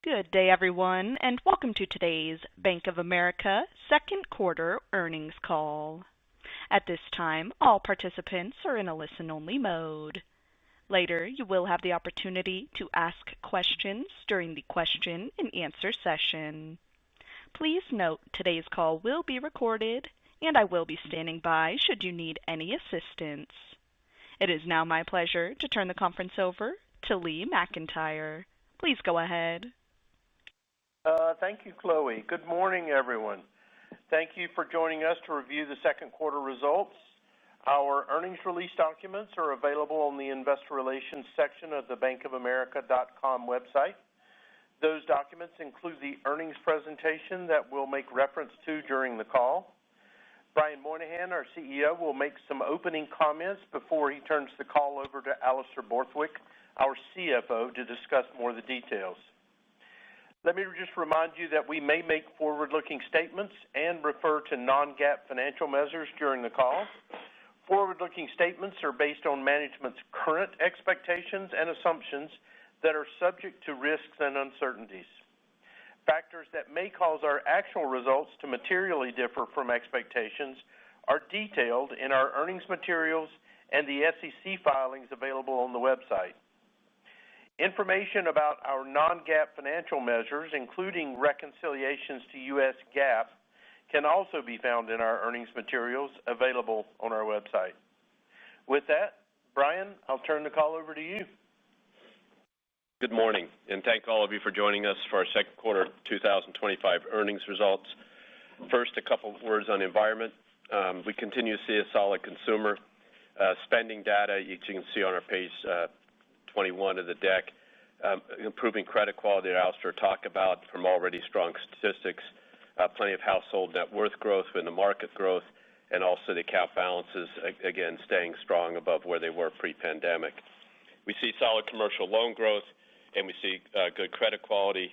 Good day, everyone, and welcome to today's Bank of America second quarter earnings call. At this time, all participants are in a listen-only mode. Later, you will have the opportunity to ask questions during the question and answer session. Please note today's call will be recorded, and I will be standing by should you need any assistance. It is now my pleasure to turn the conference over to Lee McEntire. Please go ahead. Thank you, Chloe. Good morning, everyone. Thank you for joining us to review the second quarter results. Our earnings release documents are available on the Investor Relations section of the bankofamerica.com website. Those documents include the earnings presentation that we'll make reference to during the call. Brian Moynihan, our CEO, will make some opening comments before he turns the call over to Alistair Borthwick, our CFO, to discuss more of the details. Let me just remind you that we may make forward-looking statements and refer to non-GAAP financial measures during the call. Forward-looking statements are based on management's current expectations and assumptions that are subject to risks and uncertainties. Factors that may cause our actual results to materially differ from expectations are detailed in our earnings materials and the SEC filings available on the website. Information about our non-GAAP financial measures, including reconciliations to U.S. GAAP, can also be found in our earnings materials available on our website. With that, Brian, I'll turn the call over to you. Good morning, and thank all of you for joining us for our second quarter 2025 earnings results. First, a couple of words on environment. We continue to see a solid consumer spending data, you can see on our page 21 of the deck, improving credit quality that Alistair talked about from already strong statistics, plenty of household net worth growth in the market growth, and also the account balances, again, staying strong above where they were pre-pandemic. We see solid commercial loan growth, and we see good credit quality,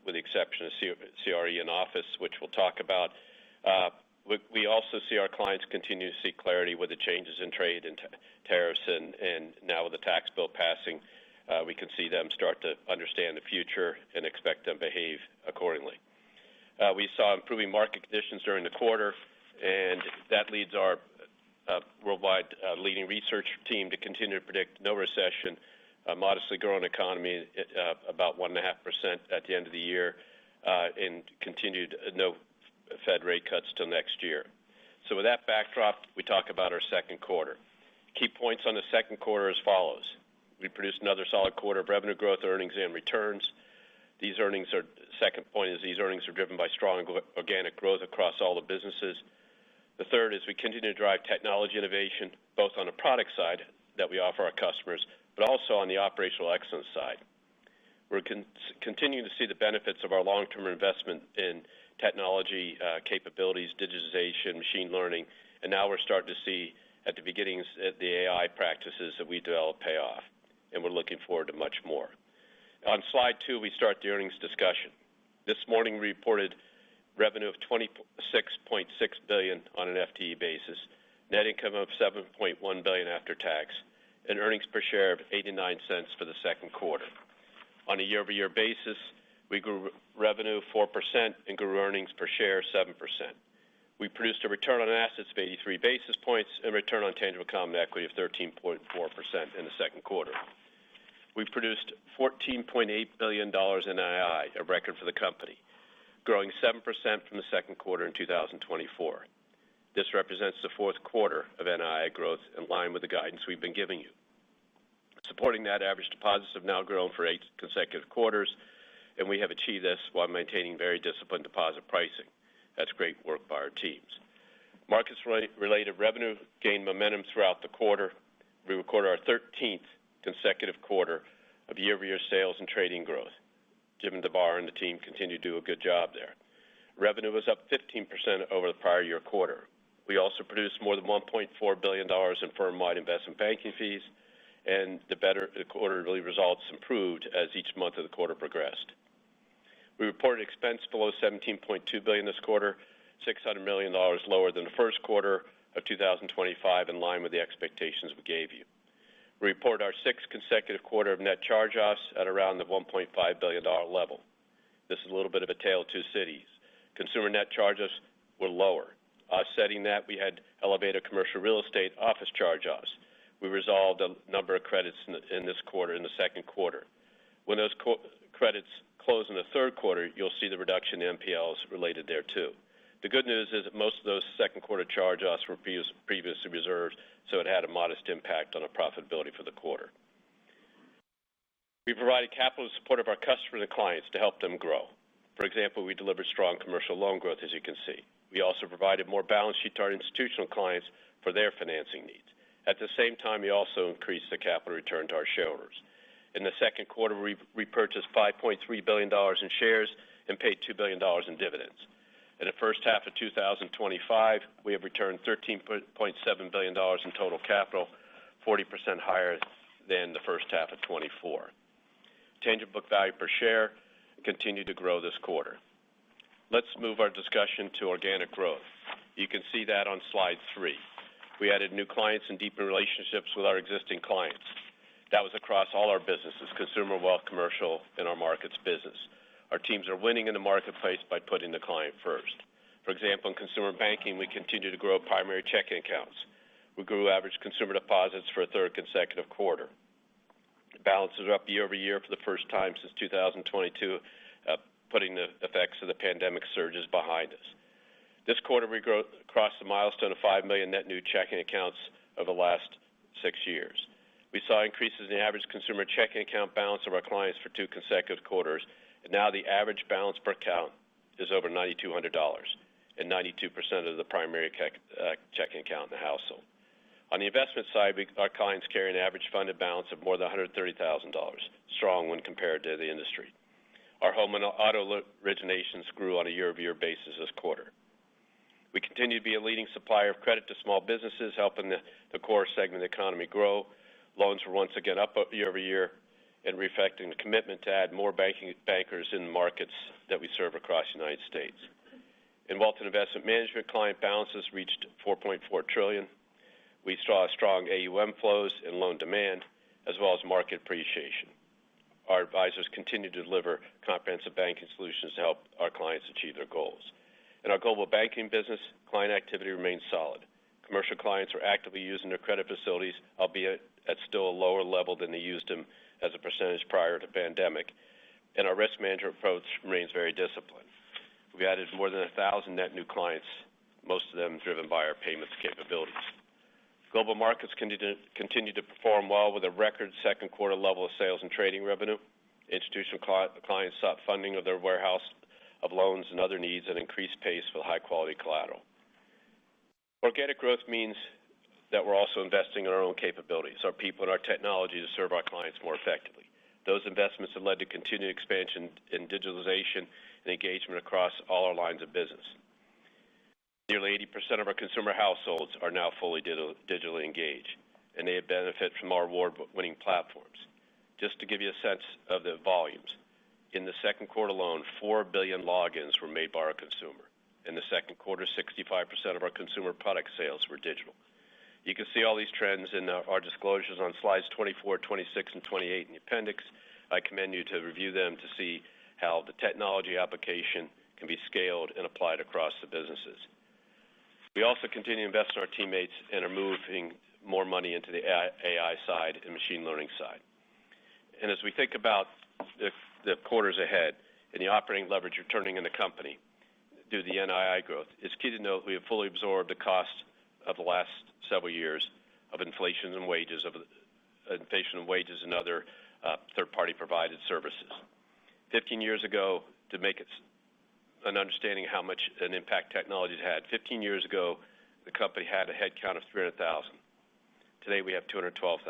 with the exception of CRE and office, which we'll talk about. We also see our clients continue to see clarity with the changes in trade and tariffs, and now with the tax bill passing, we can see them start to understand the future and expect them to behave accordingly. We saw improving market conditions during the quarter, and that leads our worldwide leading research team to continue to predict no recession, a modestly growing economy, about 1.5% at the end of the year, and continued no Fed rate cuts till next year. So with that backdrop, we talk about our second quarter. Key points on the second quarter as follows. We produced another solid quarter of revenue growth, earnings, and returns. Second point is these earnings are driven by strong organic growth across all the businesses. The third is we continue to drive technology innovation, both on the product side that we offer our customers, but also on the operational excellence side. We're continuing to see the benefits of our long-term investment in technology capabilities, digitization, machine learning, and now we're starting to see at the beginnings the AI practices that we develop pay off, and we're looking forward to much more. On slide 2, we start the earnings discussion. This morning we reported revenue of $26.6 billion on an FTE basis, net income of $7.1 billion after tax, and earnings per share of 89 cents for the second quarter. On a year-over-year basis, we grew revenue 4% and grew earnings per share 7%. We produced a return on assets of 83 basis points and return on tangible common equity of 13.4% in the second quarter. We produced $14.8 billion in NII, a record for the company, growing 7% from the second quarter in 2024. This represents the fourth quarter of NII growth in line with the guidance we've been giving you. Supporting that, average deposits have now grown for 8 consecutive quarters, and we have achieved this while maintaining very disciplined deposit pricing. That's great work by our teams. Markets-related revenue gained momentum throughout the quarter. We recorded our 13th consecutive quarter of year-over-year sales and trading growth. Jim DeBar and the team continue to do a good job there. Revenue was up 15% over the prior year quarter. We also produced more than $1.4 billion in firm-wide investment banking fees, and the quarterly results improved as each month of the quarter progressed. We reported expense below $17.2 billion this quarter, $600 million lower than the first quarter of 2025, in line with the expectations we gave you. We report our sixth consecutive quarter of net charge-offs at around the $1.5 billion level. This is a little bit of a tale of two cities. Consumer net charge-offs were lower. Offsetting that, we had elevated commercial real estate office charge-offs. We resolved a number of credits in this quarter, in the second quarter. When those credits close in the third quarter, you'll see the reduction in NPLs related there too. The good news is that most of those second quarter charge-offs were previously reserved, so it had a modest impact on our profitability for the quarter. We provided capital to support of our customers and clients to help them grow. For example, we delivered strong commercial loan growth, as you can see. We also provided more balance sheet to our institutional clients for their financing needs. At the same time, we also increased the capital return to our shareholders. In the second quarter, we repurchased $5.3 billion in shares and paid $2 billion in dividends. In the first half of 2025, we have returned $13.7 billion in total capital, 40% higher than the first half of 24. Tangible book value per share continued to grow this quarter. Let's move our discussion to organic growth. You can see that on slide 3. We added new clients and deepened relationships with our existing clients. That was across all our businesses, consumer, wealth, commercial, and our markets business. Our teams are winning in the marketplace by putting the client first. For example, in consumer banking, we continue to grow primary checking accounts. We grew average consumer deposits for a third consecutive quarter. Balances are up year over year for the first time since 2022, putting the effects of the pandemic surges behind us. This quarter, we crossed the milestone of 5 million net new checking accounts over the last 6 years. We saw increases in the average consumer checking account balance of our clients for 2 consecutive quarters, and now the average balance per account is over $9,200, and 92% of the primary checking account in the household. On the investment side, our clients carry an average funded balance of more than $130,000, strong when compared to the industry. Our home and auto originations grew on a year-over-year basis this quarter. We continue to be a leading supplier of credit to small businesses, helping the core segment of the economy grow. Loans were once again up year over year, and reflecting the commitment to add more bankers in the markets that we serve across the United States. In wealth and investment management, client balances reached $4.4 trillion. We saw strong AUM flows and loan demand, as well as market appreciation. Our advisors continue to deliver comprehensive banking solutions to help our clients achieve their goals. In our global banking business, client activity remains solid. Commercial clients are actively using their credit facilities, albeit at still a lower level than they used them as a percentage prior to the pandemic, and our risk management approach remains very disciplined. We added more than 1,000 net new clients, most of them driven by our payments capabilities. Global markets continue to perform well with a record second quarter level of sales and trading revenue. Institutional clients sought funding of their warehouse of loans and other needs at increased pace for high-quality collateral. Organic growth means that we're also investing in our own capabilities, our people, and our technology to serve our clients more effectively. Those investments have led to continued expansion in digitalization and engagement across all our lines of business. Nearly 80% of our consumer households are now fully digitally engaged, and they benefit from our award-winning platforms. Just to give you a sense of the volumes, in the second quarter alone, 4 billion logins were made by our consumer. In the second quarter, 65% of our consumer product sales were digital. You can see all these trends in our disclosures on slides 24, 26, and 28 in the appendix. I commend you to review them to see how the technology application can be scaled and applied across the businesses. We also continue to invest in our teammates and are moving more money into the AI side and machine learning side. And as we think about the quarters ahead and the operating leverage returning in the company due to the NII growth, it's key to note we have fully absorbed the cost of the last several years of inflation and wages and other third-party provided services. 15 years ago, to make it an understanding of how much an impact technology has had, 15 years ago, the company had a headcount of 300,000. Today, we have 212,000.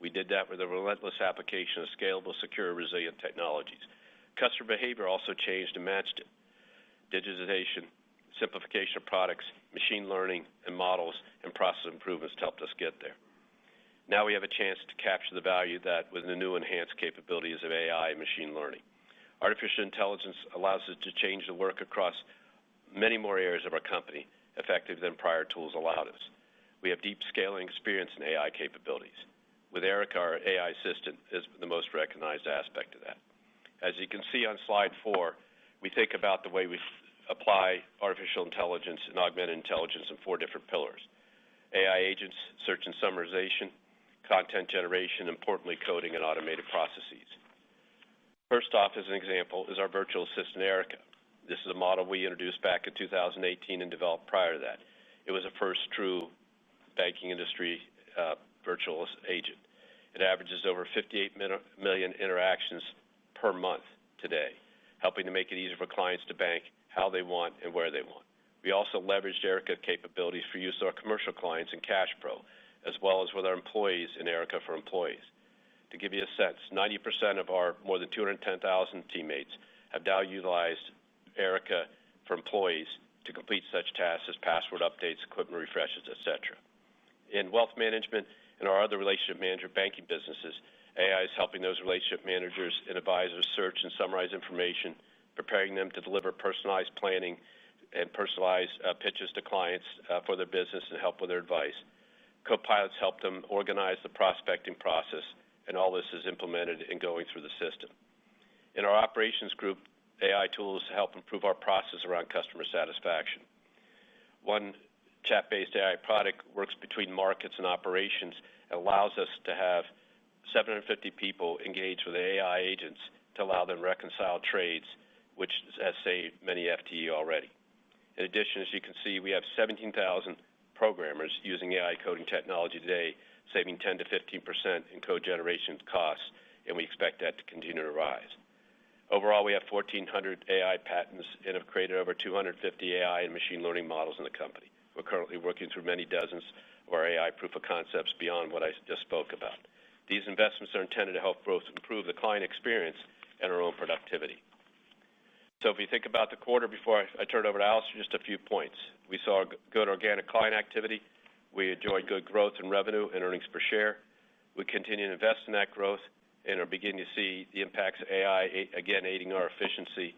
We did that with a relentless application of scalable, secure, resilient technologies. Customer behavior also changed and matched it. Digitization, simplification of products, machine learning, and models and process improvements helped us get there. Now we have a chance to capture the value that with the new enhanced capabilities of AI and machine learning. Artificial intelligence allows us to change the work across many more areas of our company effective than prior tools allowed us. We have deep scaling experience in AI capabilities. with Erica, our AI assistant, is the most recognized aspect of that. As you can see on slide 4, we think about the way we apply artificial intelligence and augmented intelligence in 4 different pillars: AI agents, search and summarization, content generation, importantly, coding and automated processes. First off, as an example, is our virtual assistant, Erica. This is a model we introduced back in 2018 and developed prior to that. It was the first true banking industry virtual agent. It averages over 58 million interactions per month today, helping to make it easier for clients to bank how they want and where they want. We also leveraged Erica capabilities for use with our commercial clients in CashPro, as well as with our employees in Erica for Employees. To give you a sense, 90% of our more than 210,000 teammates have now utilized Erica for Employees to complete such tasks as password updates, equipment refreshes, etc. In wealth management and our other relationship manager banking businesses, AI is helping those relationship managers and advisors search and summarize information, preparing them to deliver personalized planning and personalized pitches to clients for their business and help with their advice. Co-pilots help them organize the prospecting process, and all this is implemented and going through the system. In our operations group, AI tools help improve our process around customer satisfaction. One chat-based AI product works between markets and operations and allows us to have 750 people engage with AI agents to allow them to reconcile trades, which has saved many FTE already. In addition, as you can see, we have 17,000 programmers using AI coding technology today, saving 10 to 15% in code generation costs, and we expect that to continue to rise. Overall, we have 1,400 AI patents and have created over 250 AI and machine learning models in the company. We're currently working through many dozens of our AI proof of concepts beyond what I just spoke about. These investments are intended to help both improve the client experience and our own productivity. So if you think about the quarter, before I turn it over to Alistair, just a few points. We saw good organic client activity. We enjoyed good growth in revenue and earnings per share. We continue to invest in that growth and are beginning to see the impacts of AI, again, aiding our efficiency.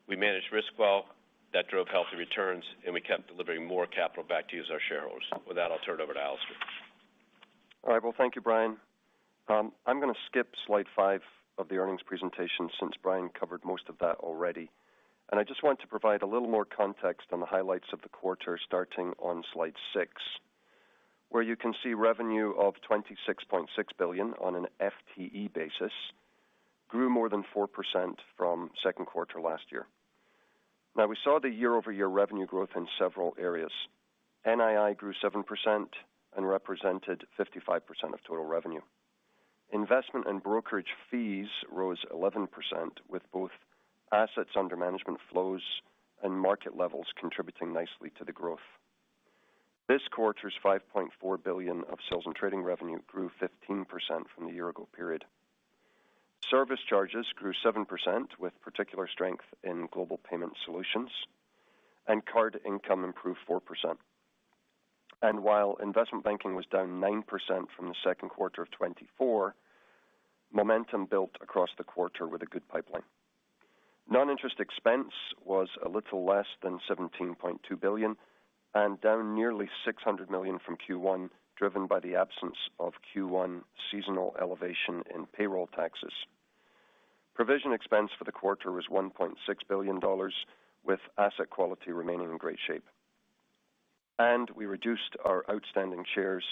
We managed risk well. That drove healthy returns, and we kept delivering more capital back to you as our shareholders. With that, I'll turn it over to Alistair. All right, well, thank you, Brian. I'm going to skip slide 5 of the earnings presentation since Brian covered most of that already. And I just want to provide a little more context on the highlights of the quarter starting on slide 6, where you can see revenue of $26.6 billion on an FTE basis grew more than 4% from second quarter last year. Now, we saw the year-over-year revenue growth in several areas. NII grew 7% and represented 55% of total revenue. Investment and brokerage fees rose 11%, with both assets under management flows and market levels contributing nicely to the growth. This quarter's $5.4 billion of sales and trading revenue grew 15% from the year-ago period. Service charges grew 7%, with particular strength in global payment solutions, and card income improved 4%. And while investment banking was down 9% from the second quarter of 24, momentum built across the quarter with a good pipeline. Non-interest expense was a little less than $17.2 billion and down nearly $600 million from Q1, driven by the absence of Q1 seasonal elevation in payroll taxes. Provision expense for the quarter was $1.6 billion, with asset quality remaining in great shape. And we reduced our outstanding shares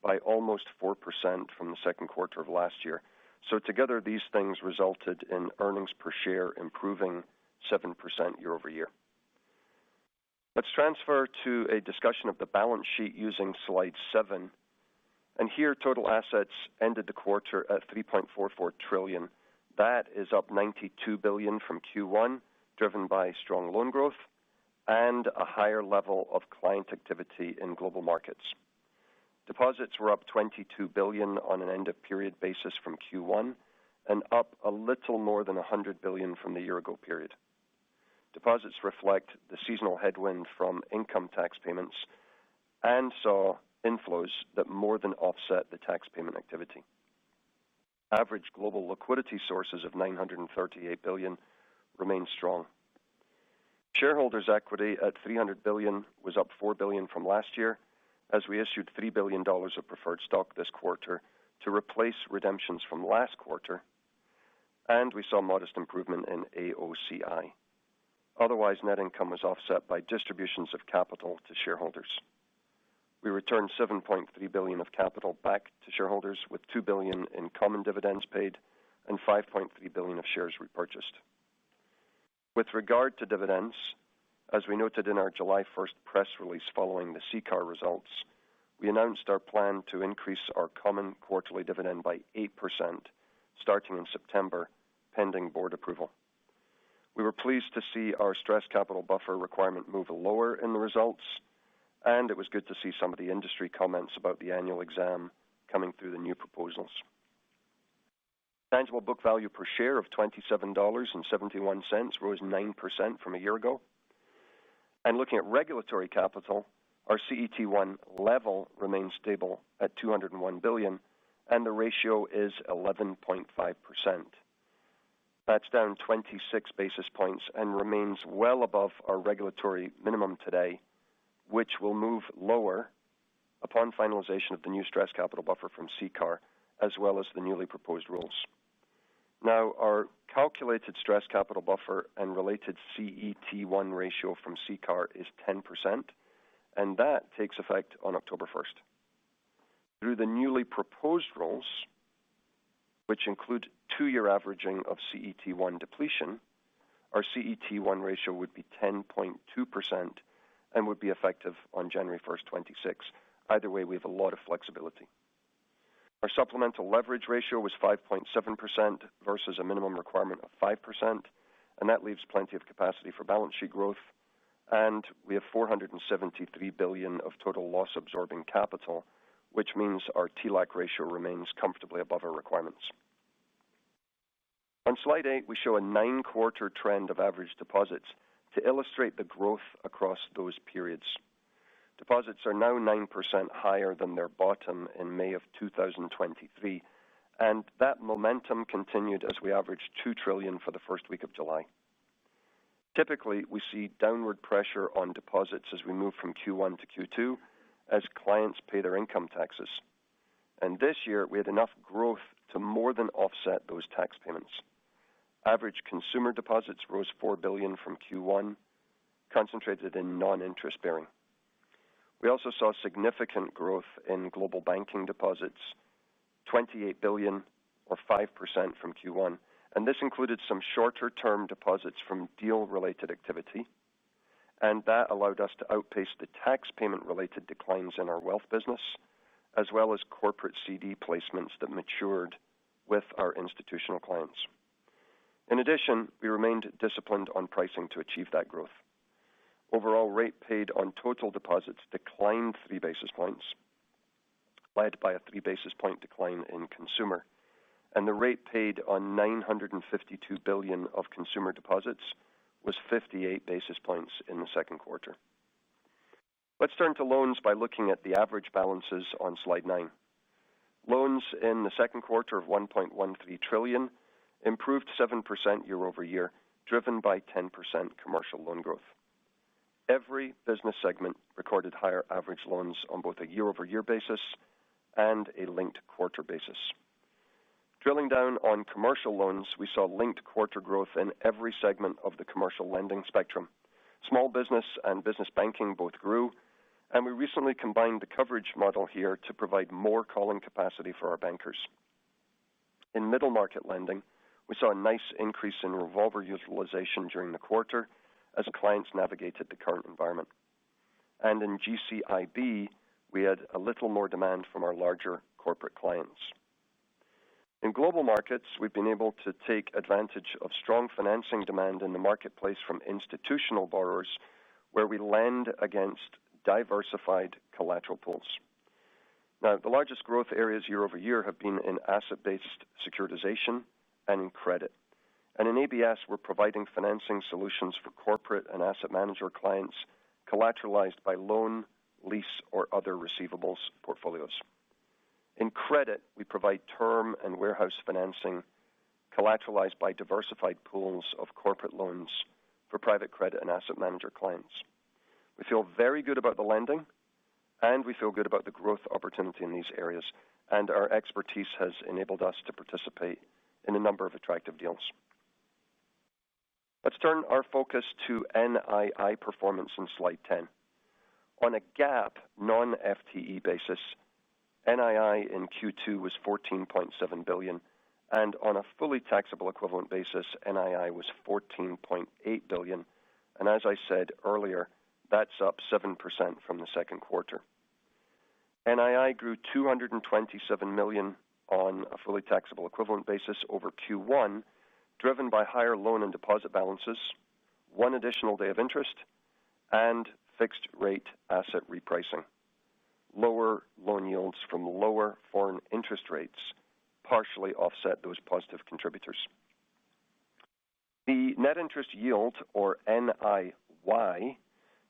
by almost 4% from the second quarter of last year. So together, these things resulted in earnings per share improving 7% year over year. Let's transfer to a discussion of the balance sheet using slide 7. And here, total assets ended the quarter at $3.44 trillion. That is up $92 billion from Q1, driven by strong loan growth and a higher level of client activity in global markets. Deposits were up $22 billion on an end-of-period basis from Q1 and up a little more than $100 billion from the year-ago period. Deposits reflect the seasonal headwind from income tax payments and saw inflows that more than offset the tax payment activity. Average global liquidity sources of $938 billion remain strong. Shareholders' equity at $300 billion was up $4 billion from last year, as we issued $3 billion of preferred stock this quarter to replace redemptions from last quarter, and we saw modest improvement in AOCI. Otherwise, net income was offset by distributions of capital to shareholders. We returned $7.3 billion of capital back to shareholders, with $2 billion in common dividends paid and $5.3 billion of shares repurchased. With regard to dividends, as we noted in our July 1st press release following the CCAR results, we announced our plan to increase our common quarterly dividend by 8% starting in September, pending board approval. We were pleased to see our stress capital buffer requirement move lower in the results, and it was good to see some of the industry comments about the annual exam coming through the new proposals. Tangible book value per share of $27.71 rose 9% from a year ago. And looking at regulatory capital, our CET1 level remains stable at $201 billion, and the ratio is 11.5%. That's down 26 basis points and remains well above our regulatory minimum today, which will move lower upon finalization of the new stress capital buffer from CCAR, as well as the newly proposed rules. Now, our calculated stress capital buffer and related CET1 ratio from CCAR is 10%, and that takes effect on October 1st. Through the newly proposed rules, which include two-year averaging of CET1 depletion, our CET1 ratio would be 10.2% and would be effective on January 1st, 26. Either way, we have a lot of flexibility. Our supplemental leverage ratio was 5.7% versus a minimum requirement of 5%, and that leaves plenty of capacity for balance sheet growth. And we have $473 billion of total loss-absorbing capital, which means our TLAC ratio remains comfortably above our requirements. On slide 8, we show a 9-quarter trend of average deposits to illustrate the growth across those periods. Deposits are now 9% higher than their bottom in May of 2023, and that momentum continued as we averaged $2 trillion for the first week of July. Typically, we see downward pressure on deposits as we move from Q1 to Q2 as clients pay their income taxes. And this year, we had enough growth to more than offset those tax payments. Average consumer deposits rose $4 billion from Q1, concentrated in non-interest bearing. We also saw significant growth in global banking deposits, $28 billion or 5% from Q1, and this included some shorter-term deposits from deal-related activity, and that allowed us to outpace the tax payment-related declines in our wealth business, as well as corporate CD placements that matured with our institutional clients. In addition, we remained disciplined on pricing to achieve that growth. Overall rate paid on total deposits declined 3 basis points, led by a 3 basis point decline in consumer. And the rate paid on $952 billion of consumer deposits was 58 basis points in the second quarter. Let's turn to loans by looking at the average balances on slide 9. Loans in the second quarter of $1.13 trillion improved 7% year over year, driven by 10% commercial loan growth. Every business segment recorded higher average loans on both a year-over-year basis and a linked quarter basis. Drilling down on commercial loans, we saw linked quarter growth in every segment of the commercial lending spectrum. Small business and business banking both grew, and we recently combined the coverage model here to provide more calling capacity for our bankers. In middle market lending, we saw a nice increase in revolver utilization during the quarter as clients navigated the current environment. And in GCIB, we had a little more demand from our larger corporate clients. In global markets, we've been able to take advantage of strong financing demand in the marketplace from institutional borrowers, where we lend against diversified collateral pools. Now, the largest growth areas year over year have been in asset-based securitization and in credit. And in ABS, we're providing financing solutions for corporate and asset manager clients collateralized by loan, lease, or other receivables portfolios. In credit, we provide term and warehouse financing collateralized by diversified pools of corporate loans for private credit and asset manager clients. We feel very good about the lending, and we feel good about the growth opportunity in these areas, and our expertise has enabled us to participate in a number of attractive deals. Let's turn our focus to NII performance in slide 10. On a GAAP non-FTE basis, NII in Q2 was $14.7 billion, and on a fully taxable equivalent basis, NII was $14.8 billion. And as I said earlier, that's up 7% from the second quarter. NII grew $227 million on a fully taxable equivalent basis over Q1, driven by higher loan and deposit balances, one additional day of interest, and fixed rate asset repricing. Lower loan yields from lower foreign interest rates partially offset those positive contributors. The net interest yield, or NIY,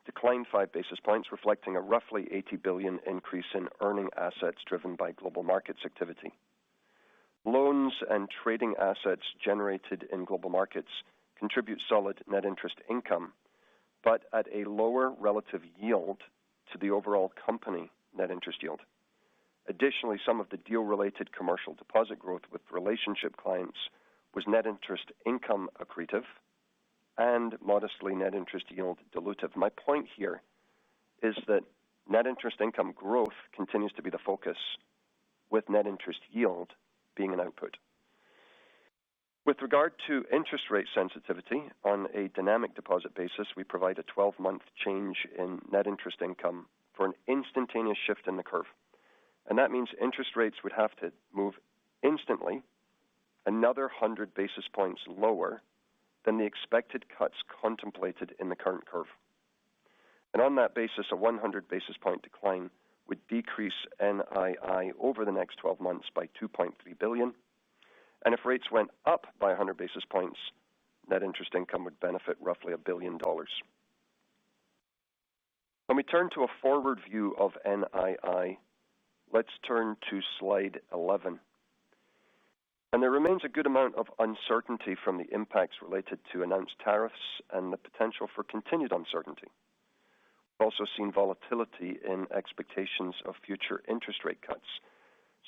declined 5 basis points, reflecting a roughly $80 billion increase in earning assets driven by global markets activity. Loans and trading assets generated in global markets contribute solid net interest income, but at a lower relative yield to the overall company net interest yield. Additionally, some of the deal-related commercial deposit growth with relationship clients was net interest income accretive and modestly net interest yield dilutive. My point here is that net interest income growth continues to be the focus, with net interest yield being an output. With regard to interest rate sensitivity, on a dynamic deposit basis, we provide a 12-month change in net interest income for an instantaneous shift in the curve. And that means interest rates would have to move instantly another 100 basis points lower than the expected cuts contemplated in the current curve. And on that basis, a 100 basis point decline would decrease NII over the next 12 months by $2.3 billion. And if rates went up by 100 basis points, net interest income would benefit roughly $1 billion. When we turn to a forward view of NII, let's turn to slide 11. And there remains a good amount of uncertainty from the impacts related to announced tariffs and the potential for continued uncertainty. We've also seen volatility in expectations of future interest rate cuts.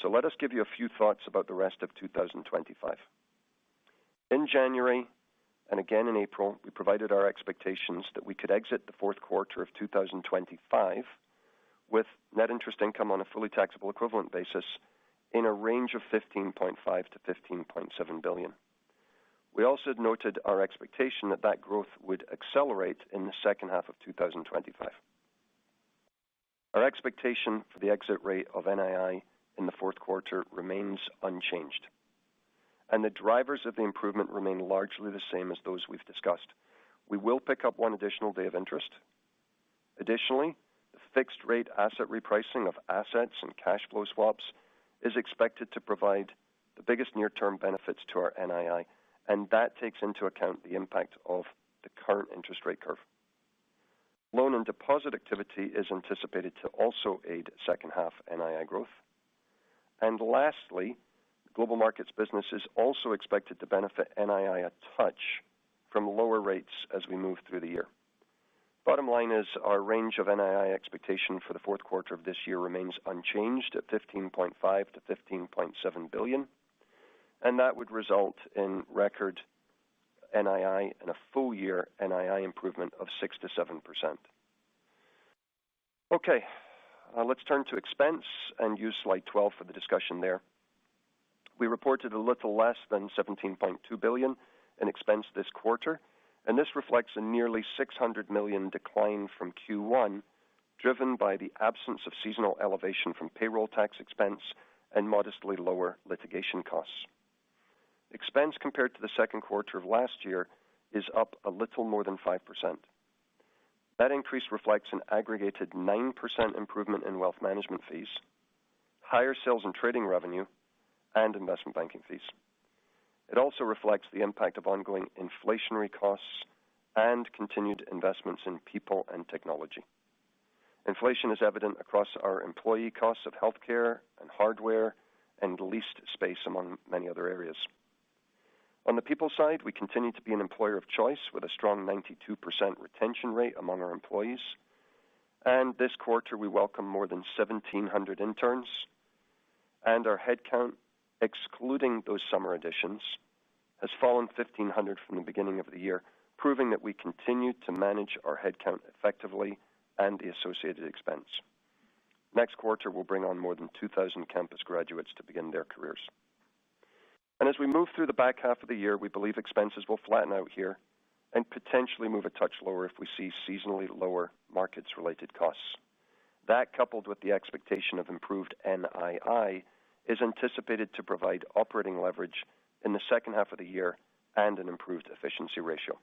So let us give you a few thoughts about the rest of 2025. In January and again in April, we provided our expectations that we could exit the fourth quarter of 2025 with net interest income on a fully taxable equivalent basis in a range of $15.5 to $15.7 billion. We also noted our expectation that that growth would accelerate in the second half of 2025. Our expectation for the exit rate of NII in the fourth quarter remains unchanged, and the drivers of the improvement remain largely the same as those we've discussed. We will pick up one additional day of interest. Additionally, the fixed rate asset repricing of assets and cash flow swaps is expected to provide the biggest near-term benefits to our NII, and that takes into account the impact of the current interest rate curve. Loan and deposit activity is anticipated to also aid second half NII growth. And lastly, the global markets business is also expected to benefit NII a touch from lower rates as we move through the year. Bottom line is our range of NII expectation for the fourth quarter of this year remains unchanged at $15.5 to $15.7 billion, and that would result in record NII and a full year NII improvement of 6 to 7%. Okay, let's turn to expense and use slide 12 for the discussion there. We reported a little less than $17.2 billion in expense this quarter, and this reflects a nearly $600 million decline from Q1, driven by the absence of seasonal elevation from payroll tax expense and modestly lower litigation costs. Expense compared to the second quarter of last year is up a little more than 5%. That increase reflects an aggregated 9% improvement in wealth management fees, higher sales and trading revenue, and investment banking fees. It also reflects the impact of ongoing inflationary costs and continued investments in people and technology. Inflation is evident across our employee costs of healthcare and hardware and leased space, among many other areas. On the people side, we continue to be an employer of choice with a strong 92% retention rate among our employees. And this quarter, we welcome more than 1,700 interns, and our headcount, excluding those summer additions, has fallen 1,500 from the beginning of the year, proving that we continue to manage our headcount effectively and the associated expense. Next quarter, we'll bring on more than 2,000 campus graduates to begin their careers. And as we move through the back half of the year, we believe expenses will flatten out here and potentially move a touch lower if we see seasonally lower markets-related costs. That, coupled with the expectation of improved NII, is anticipated to provide operating leverage in the second half of the year and an improved efficiency ratio.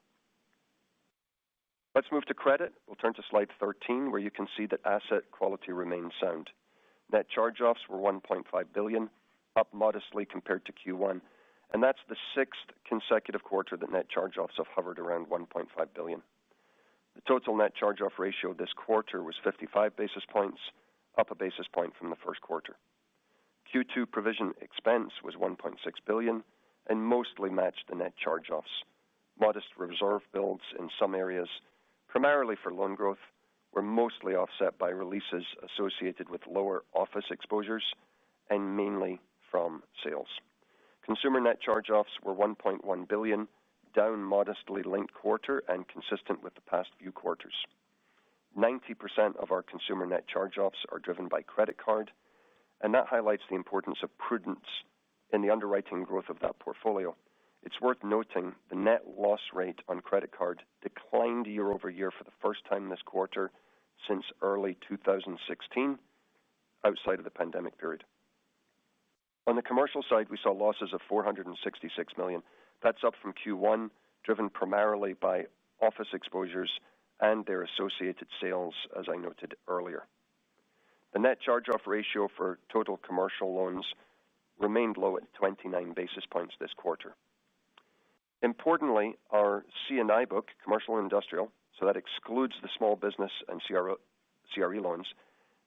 Let's move to credit. We'll turn to slide 13, where you can see that asset quality remains sound. Net charge-offs were $1.5 billion, up modestly compared to Q1, and that's the sixth consecutive quarter that net charge-offs have hovered around $1.5 billion. The total net charge-off ratio this quarter was 55 basis points, up a basis point from the first quarter. Q2 provision expense was $1.6 billion and mostly matched the net charge-offs. Modest reserve builds in some areas, primarily for loan growth, were mostly offset by releases associated with lower office exposures and mainly from sales. Consumer net charge-offs were $1.1 billion, down modestly linked quarter and consistent with the past few quarters. 90% of our consumer net charge-offs are driven by credit card, and that highlights the importance of prudence in the underwriting growth of that portfolio. It's worth noting the net loss rate on credit card declined year over year for the first time this quarter since early 2016, outside of the pandemic period. On the commercial side, we saw losses of $466 million. That's up from Q1, driven primarily by office exposures and their associated sales, as I noted earlier. The net charge-off ratio for total commercial loans remained low at 29 basis points this quarter. Importantly, our C&I book, commercial and industrial, so that excludes the small business and CRE loans,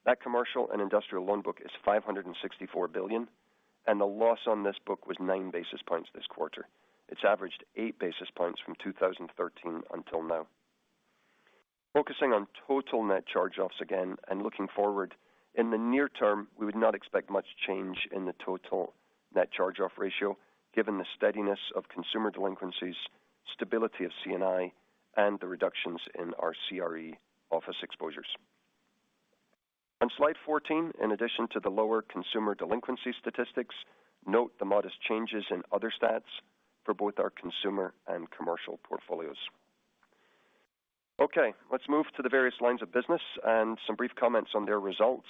that commercial and industrial loan book is $564 billion, and the loss on this book was 9 basis points this quarter. It's averaged 8 basis points from 2013 until now. Focusing on total net charge-offs again and looking forward, in the near term, we would not expect much change in the total net charge-off ratio, given the steadiness of consumer delinquencies, stability of C&I, and the reductions in our CRE office exposures. On slide 14, in addition to the lower consumer delinquency statistics, note the modest changes in other stats for both our consumer and commercial portfolios. Okay, let's move to the various lines of business and some brief comments on their results,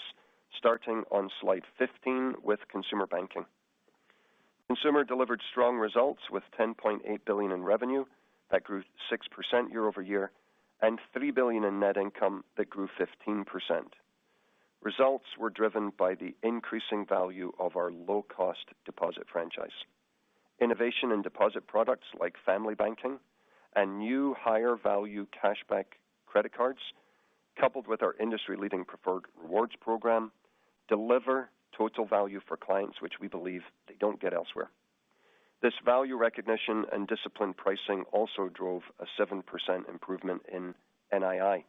starting on slide 15 with consumer banking. Consumer delivered strong results with $10.8 billion in revenue that grew 6% year over year and $3 billion in net income that grew 15%. Results were driven by the increasing value of our low-cost deposit franchise. Innovation in deposit products like family banking and new higher-value cashback credit cards, coupled with our industry-leading preferred rewards program, deliver total value for clients, which we believe they don't get elsewhere. This value recognition and disciplined pricing also drove a 7% improvement in NII.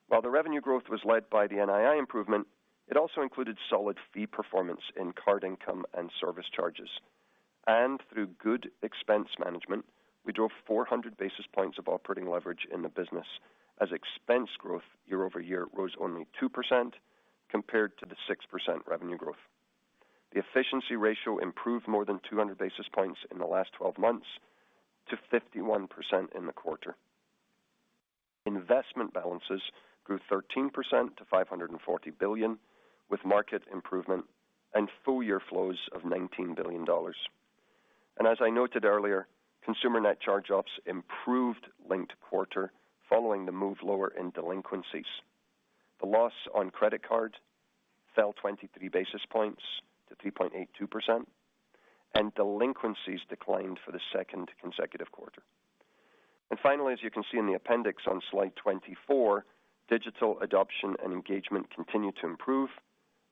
While the revenue growth was led by the NII improvement, it also included solid fee performance in card income and service charges. And through good expense management, we drove 400 basis points of operating leverage in the business as expense growth year over year rose only 2% compared to the 6% revenue growth. The efficiency ratio improved more than 200 basis points in the last 12 months to 51% in the quarter. Investment balances grew 13% to $540 billion, with market improvement and full-year flows of $19 billion. And as I noted earlier, consumer net charge-offs improved linked quarter following the move lower in delinquencies. The loss on credit card fell 23 basis points to 3.82%, and delinquencies declined for the second consecutive quarter. And finally, as you can see in the appendix on slide 24, digital adoption and engagement continue to improve,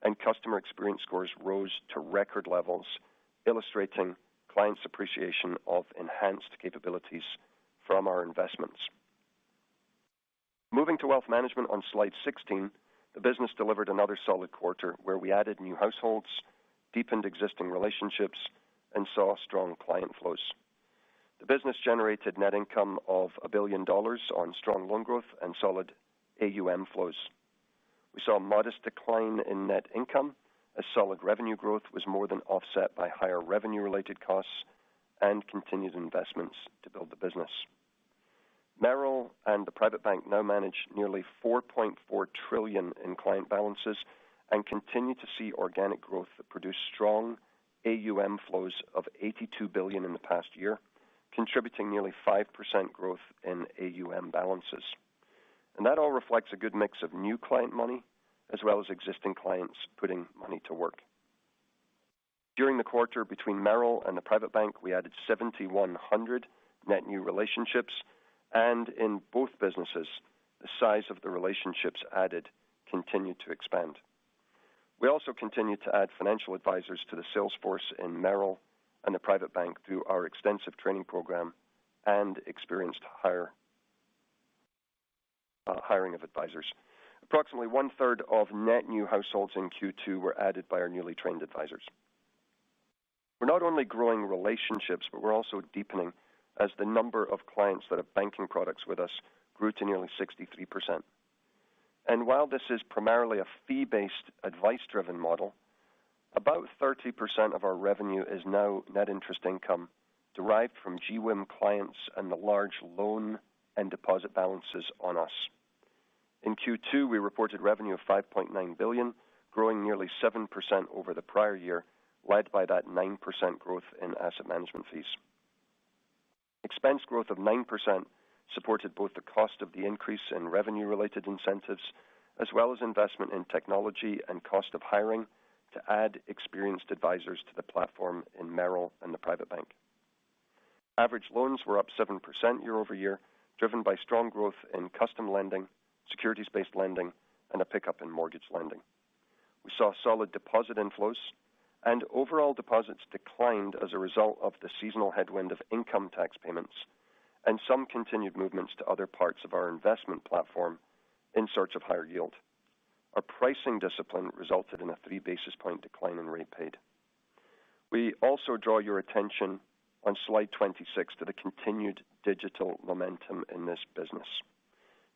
and customer experience scores rose to record levels, illustrating clients' appreciation of enhanced capabilities from our investments. Moving to wealth management on slide 16, the business delivered another solid quarter where we added new households, deepened existing relationships, and saw strong client flows. The business generated net income of $1 billion on strong loan growth and solid AUM flows. We saw a modest decline in net income as solid revenue growth was more than offset by higher revenue-related costs and continued investments to build the business. Merrill and the private bank now manage nearly $4.4 trillion in client balances and continue to see organic growth that produced strong AUM flows of $82 billion in the past year, contributing nearly 5% growth in AUM balances. And that all reflects a good mix of new client money as well as existing clients putting money to work. During the quarter between Merrill and the private bank, we added 7,100 net new relationships, and in both businesses, the size of the relationships added continued to expand. We also continued to add financial advisors to the sales force in Merrill and the private bank through our extensive training program and experienced hiring of advisors. Approximately one-third of net new households in Q2 were added by our newly trained advisors. We're not only growing relationships, but we're also deepening as the number of clients that have banking products with us grew to nearly 63%. And while this is primarily a fee-based, advice-driven model, about 30% of our revenue is now net interest income derived from GWIM clients and the large loan and deposit balances on us. In Q2, we reported revenue of $5.9 billion, growing nearly 7% over the prior year, led by that 9% growth in asset management fees. Expense growth of 9% supported both the cost of the increase in revenue-related incentives as well as investment in technology and cost of hiring to add experienced advisors to the platform in Merrill and the private bank. Average loans were up 7% year over year, driven by strong growth in custom lending, securities-based lending, and a pickup in mortgage lending. We saw solid deposit inflows, and overall deposits declined as a result of the seasonal headwind of income tax payments and some continued movements to other parts of our investment platform in search of higher yield. Our pricing discipline resulted in a 3 basis point decline in rate paid. We also draw your attention on slide 26 to the continued digital momentum in this business.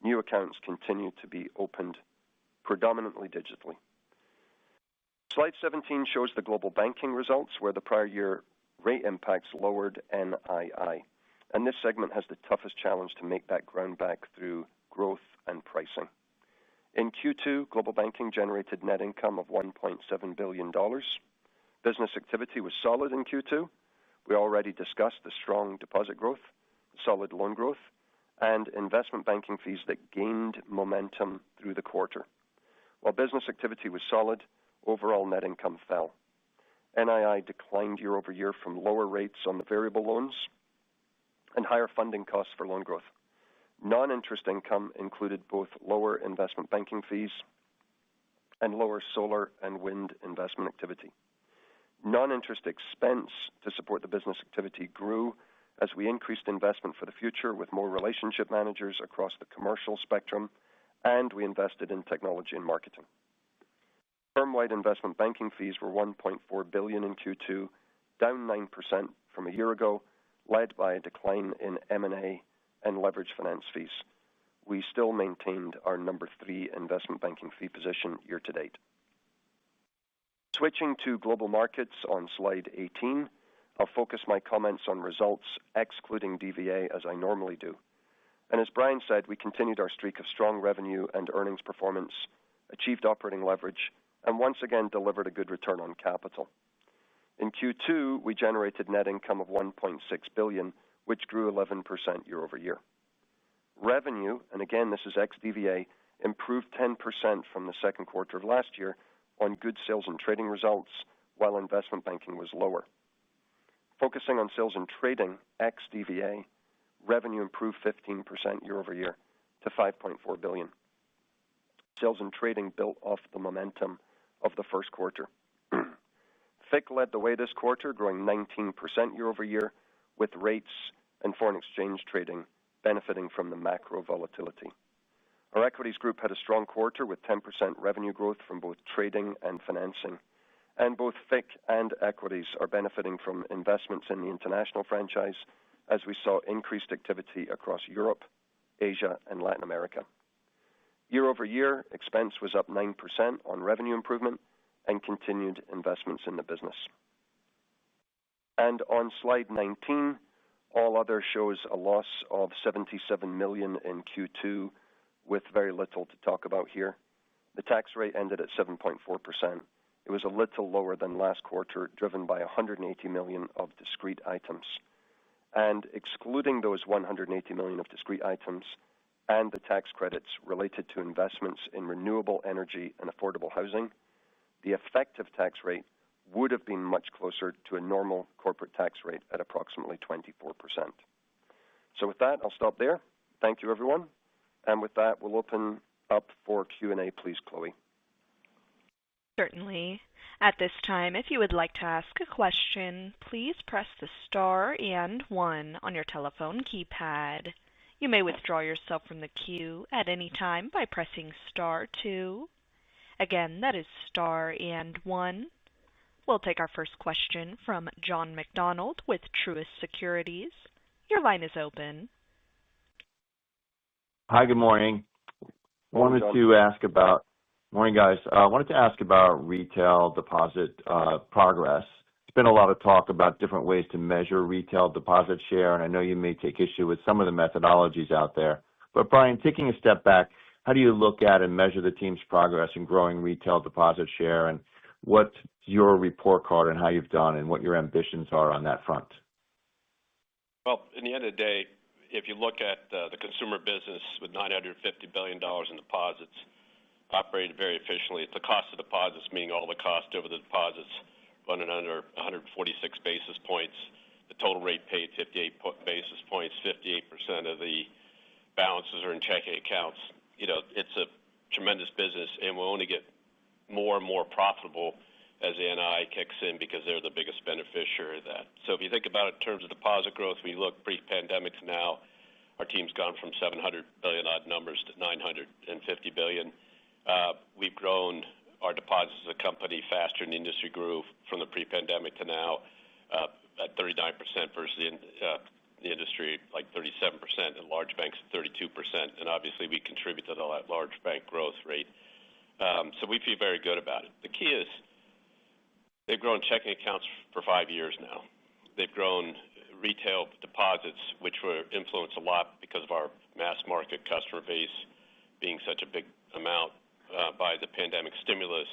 New accounts continue to be opened predominantly digitally. Slide 17 shows the global banking results where the prior year rate impacts lowered NII. And this segment has the toughest challenge to make that ground back through growth and pricing. In Q2, global banking generated net income of $1.7 billion. Business activity was solid in Q2. We already discussed the strong deposit growth, solid loan growth, and investment banking fees that gained momentum through the quarter. While business activity was solid, overall net income fell. NII declined year over year from lower rates on the variable loans and higher funding costs for loan growth. Non-interest income included both lower investment banking fees and lower solar and wind investment activity. Non-interest expense to support the business activity grew as we increased investment for the future with more relationship managers across the commercial spectrum, and we invested in technology and marketing. Firm-wide investment banking fees were $1.4 billion in Q2, down 9% from a year ago, led by a decline in M&A and leverage finance fees. We still maintained our number 3 investment banking fee position year to date. Switching to global markets on slide 18, I'll focus my comments on results excluding DVA as I normally do. And as Brian said, we continued our streak of strong revenue and earnings performance, achieved operating leverage, and once again delivered a good return on capital. In Q2, we generated net income of $1.6 billion, which grew 11% year over year. Revenue, and again this is ex-DVA, improved 10% from the second quarter of last year on good sales and trading results, while investment banking was lower. Focusing on sales and trading, ex-DVA, revenue improved 15% year over year to $5.4 billion. Sales and trading built off the momentum of the first quarter. FICC led the way this quarter, growing 19% year over year, with rates and foreign exchange trading benefiting from the macro volatility. Our equities group had a strong quarter with 10% revenue growth from both trading and financing. And both FICC and equities are benefiting from investments in the international franchise as we saw increased activity across Europe, Asia, and Latin America. Year over year, expense was up 9% on revenue improvement and continued investments in the business. And on slide 19, all other shows a loss of $77 million in Q2 with very little to talk about here. The tax rate ended at 7.4%. It was a little lower than last quarter, driven by $180 million of discrete items. And excluding those $180 million of discrete items and the tax credits related to investments in renewable energy and affordable housing, the effective tax rate would have been much closer to a normal corporate tax rate at approximately 24%. So with that, I'll stop there. Thank you, everyone. And with that, we'll open up for Q&A, please, Chloe. Certainly. At this time, if you would like to ask a question, please press the star and 1 on your telephone keypad. You may withdraw yourself from the queue at any time by pressing star 2. Again, that is star and 1. We'll take our first question from John McDonald with Truist Securities. Your line is open. Hi, good morning. Morning, Morning, guys. I wanted to ask about retail deposit progress. There's been a lot of talk about different ways to measure retail deposit share, and I know you may take issue with some of the methodologies out there. But Brian, taking a step back, how do you look at and measure the team's progress in growing retail deposit share, and what's your report card on how you've done and what your ambitions are on that front? Well, in the end of the day, if you look at the consumer business with $950 billion in deposits, operated very efficiently. It's the cost of deposits, meaning all the cost over the deposits, running under 146 basis points. The total rate paid 58 basis points, 58% of the balances are in checking accounts. You know, it's a tremendous business, and we'll only get more and more profitable as the NI kicks in because they're the biggest beneficiary of that. So if you think about it in terms of deposit growth, we look pre-pandemic to now, our team's gone from 700 billion odd numbers to 950 billion. We've grown our deposits as a company faster than the industry grew from the pre-pandemic to now at 39% versus the industry like 37%, and large banks at 32%. And obviously we contribute to the large bank growth rate. So we feel very good about it. The key is they've grown checking accounts for 5 years now. They've grown retail deposits, which were influenced a lot because of our mass market customer base being such a big amount by the pandemic stimulus.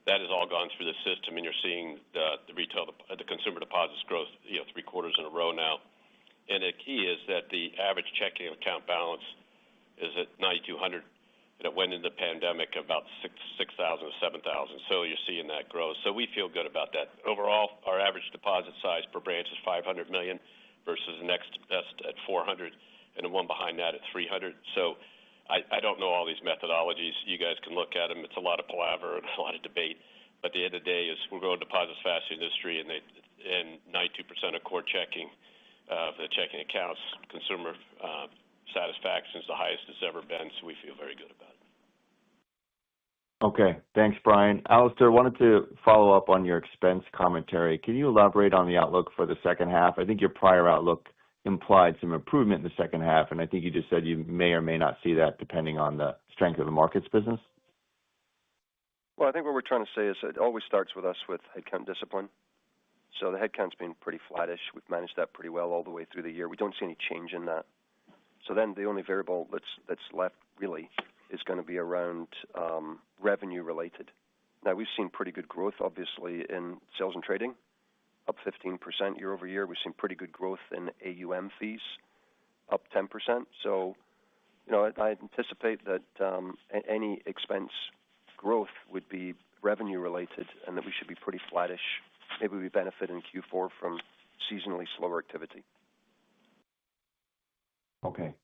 That has all gone through the system, and you're seeing the consumer deposits growth, 3 quarters in a row now. And the key is that the average checking account balance is at $9,200. It went into the pandemic about 6,000 to 7,000. So you're seeing that grow. So we feel good about that. Overall, our average deposit size per branch is $500 million versus the next best at $400, and the one behind that at $300. So I don't know all these methodologies. You guys can look at them. It's a lot of palaver and a lot of debate. But at the end of the day is we're growing deposits fast in the industry, and 92% of core checking, the checking accounts, consumer satisfaction is the highest it's ever been, so we feel very good about it. Okay, thanks, Brian. Alistair, wanted to follow up on your expense commentary. Can you elaborate on the outlook for the second half? I think your prior outlook implied some improvement in the second half, and I think you just said you may or may not see that depending on the strength of the markets business. Well, I think what we're trying to say is it always starts with us with headcount discipline. So the headcount's been pretty flattish. We've managed that pretty well all the way through the year. We don't see any change in that. So then the only variable that's left really is going to be around revenue related. Now, we've seen pretty good growth, obviously, in sales and trading, up 15% year over year. We've seen pretty good growth in AUM fees, up 10%. So, I anticipate that any expense growth would be revenue related and that we should be pretty flattish. Maybe we benefit in Q4 from seasonally slower activity. Okay,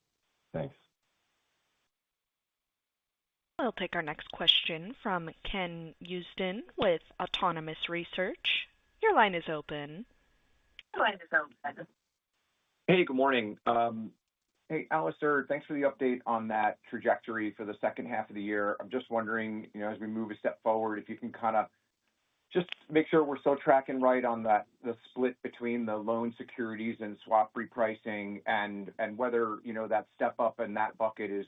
thanks. We'll take our next question from Ken Usdin with Autonomous Research. Your line is open. Hey, good morning. Hey, Alistair, thanks for the update on that trajectory for the second half of the year. I'm just wondering, as we move a step forward, if you can kind of just make sure we're still tracking right on the split between the loan securities and swap repricing, and whether, that step up in that bucket is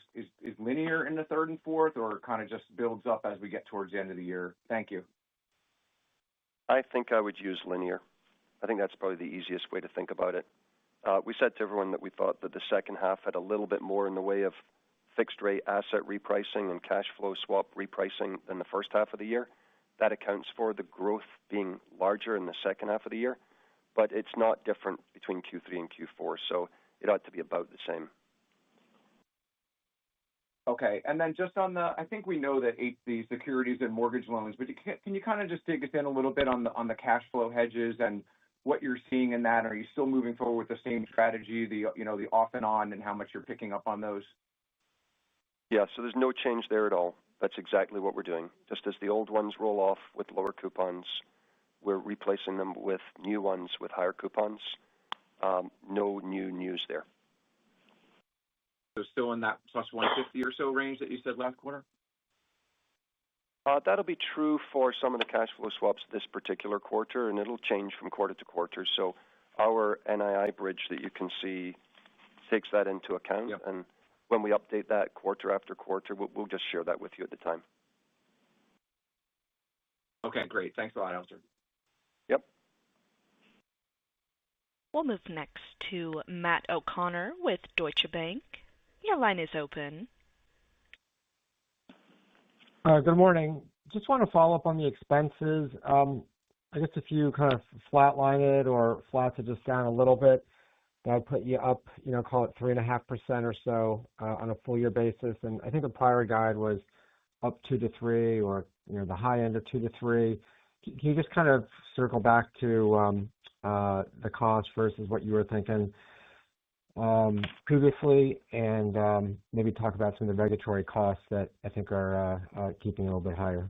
linear in the third and fourth, or kind of just builds up as we get towards the end of the year. Thank you. I think I would use linear. I think that's probably the easiest way to think about it. We said to everyone that we thought that the second half had a little bit more in the way of fixed rate asset repricing and cash flow swap repricing than the first half of the year. That accounts for the growth being larger in the second half of the year, but it's not different between Q3 and Q4, so it ought to be about the same. Okay, and then just on I think we know that the securities and mortgage loans, but can you kind of just dig us in a little bit on the cash flow hedges and what you're seeing in that? Are you still moving forward with the same strategy, the off and on, and how much you're picking up on those? Yeah, so there's no change there at all. That's exactly what we're doing. Just as the old ones roll off with lower coupons, we're replacing them with new ones with higher coupons. No new news there. So still in that plus 150 or so range that you said last quarter? That'll be true for some of the cash flow swaps this particular quarter, and it'll change from quarter to quarter. So our NII bridge that you can see takes that into account. Yep. And when we update that quarter after quarter, we'll just share that with you at the time. Okay, great. Thanks a lot, Alistair. Yep. We'll move next to Matt O'Connor with Deutsche Bank. Your line is open. Good morning. Just want to follow up on the expenses. I guess if you kind of flatline it or flat to just down a little bit, that would put you up, call it 3.5% or so on a full year basis. And I think the prior guide was up 2 to 3, or the high end of 2 to 3. Can you just kind of circle back to the cost versus what you were thinking previously, and maybe talk about some of the regulatory costs that I think are keeping a little bit higher?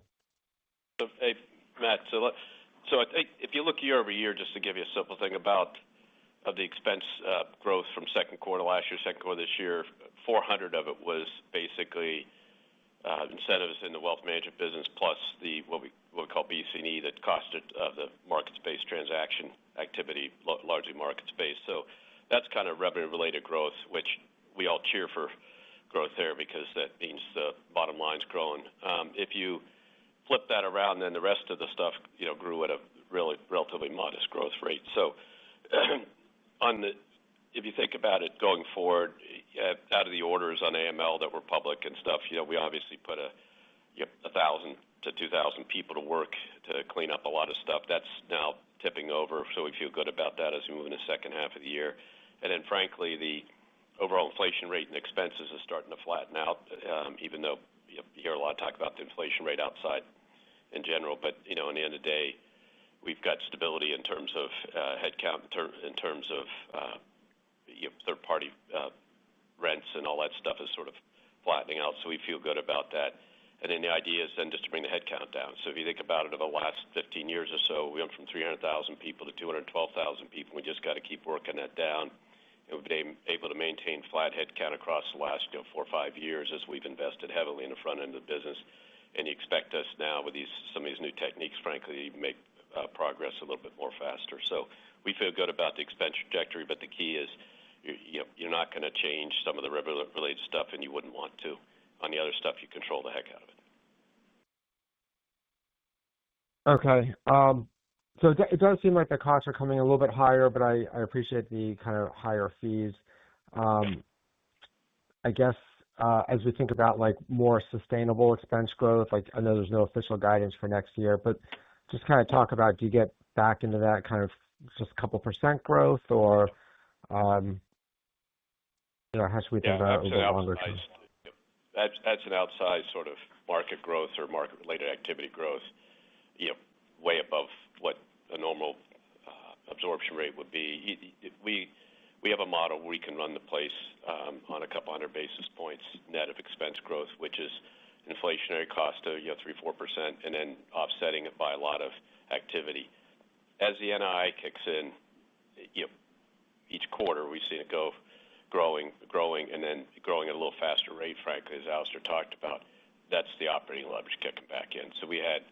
Hey, Matt, so I think if you look year over year, just to give you a simple thing about the expense growth from second quarter last year, second quarter this year, 400 of it was basically incentives in the wealth management business, plus what we call BC&E, that costed the markets-based transaction activity, largely markets-based. So that's kind of revenue-related growth, which we all cheer for growth there because that means the bottom line's growing. If you flip that around, then the rest of the stuff, grew at a really relatively modest growth rate. So if you think about it going forward, out of the orders on AML that were public and stuff, we obviously put 1,000 to 2,000 people to work to clean up a lot of stuff. That's now tipping over, so we feel good about that as we move in the second half of the year. And then, frankly, the overall inflation rate and expenses is starting to flatten out, even though you hear a lot of talk about the inflation rate outside in general. But, in the end of the day, we've got stability in terms of headcount, in terms of third-party rents and all that stuff is sort of flattening out, so we feel good about that. And then the idea is then just to bring the headcount down. So if you think about it, over the last 15 years or so, we went from 300,000 people to 212,000 people. We just got to keep working that down. And we've been able to maintain flat headcount across the last 4 or 5 years as we've invested heavily in the front end of the business. And you expect us now with some of these new techniques, frankly, to make progress a little bit more faster. So we feel good about the expense trajectory, but the key is you're not going to change some of the revenue-related stuff, and you wouldn't want to. On the other stuff, you control the heck out of it. Okay. So it does seem like the costs are coming a little bit higher, but I appreciate the kind of higher fees. I guess as we think about more sustainable expense growth, I know there's no official guidance for next year, but just kind of talk about, do you get back into that kind of just a couple % growth, or how should we think about it a little longer term? That's an outsized sort of market growth or market-related activity growth, way above what a normal absorption rate would be. We have a model where we can run the place on a couple hundred basis points net of expense growth, which is inflationary cost of 3-4%, and then offsetting it by a lot of activity. As the NII kicks in, each quarter we've seen it go growing, and then growing at a little faster rate, frankly, as Alistair talked about. That's the operating leverage kicking back in. So we had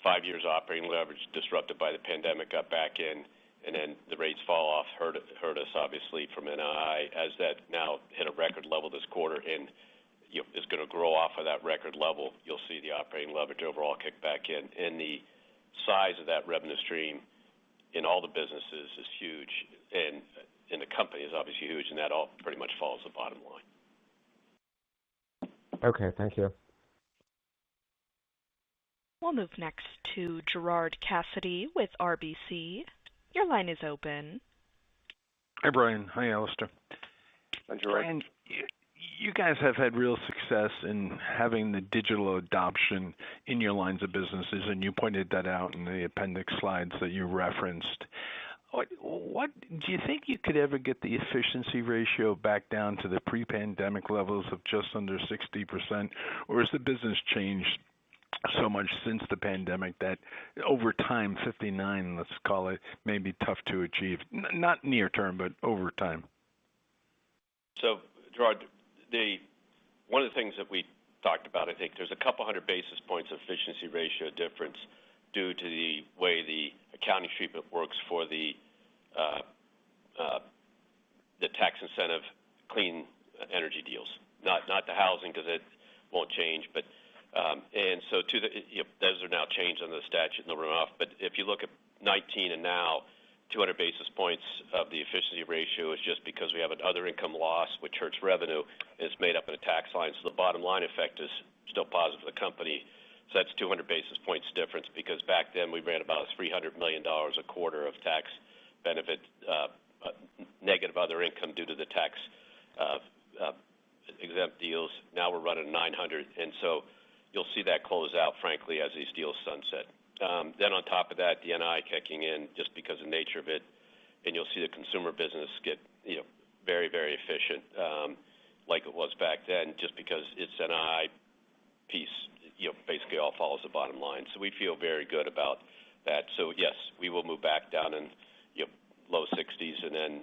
5 years operating leverage disrupted by the pandemic, got back in, and then the rates fall off, hurt us obviously from NII. As that now hit a record level this quarter and is going to grow off of that record level, you'll see the operating leverage overall kick back in. And the size of that revenue stream in all the businesses is huge, and in the company is obviously huge, and that all pretty much follows the bottom line. Okay, thank you. We'll move next to Gerard Cassidy with RBC. Your line is open. Hi, Brian. Hi, Alistair. Hi, Gerard. Brian, you guys have had real success in having the digital adoption in your lines of businesses, and you pointed that out in the appendix slides that you referenced. What do you think you could ever get the efficiency ratio back down to the pre-pandemic levels of just under 60%, or has the business changed so much since the pandemic that over time, 59, let's call it, may be tough to achieve? Not near term, but over time. So, Gerard, one of the things that we talked about, I think there's a couple hundred basis points of efficiency ratio difference due to the way the accounting treatment works for the tax incentive clean energy deals, not the housing, because it won't change, but and so those are now changed under the statute and they'll run off. But if you look at 19 and now, 200 basis points of the efficiency ratio is just because we have an other income loss, which hurts revenue, and it's made up in a tax line. So the bottom line effect is still positive for the company. So that's 200 basis points difference, because back then we ran about $300 million a quarter of tax benefit, negative other income due to the tax exempt deals. Now we're running 900, and so you'll see that close out, frankly, as these deals sunset. Then on top of that, the NI kicking in just because of the nature of it, and you'll see the consumer business get very, very efficient, like it was back then, just because its NI piece basically all follows the bottom line. So we feel very good about that. So yes, we will move back down in low 60s and then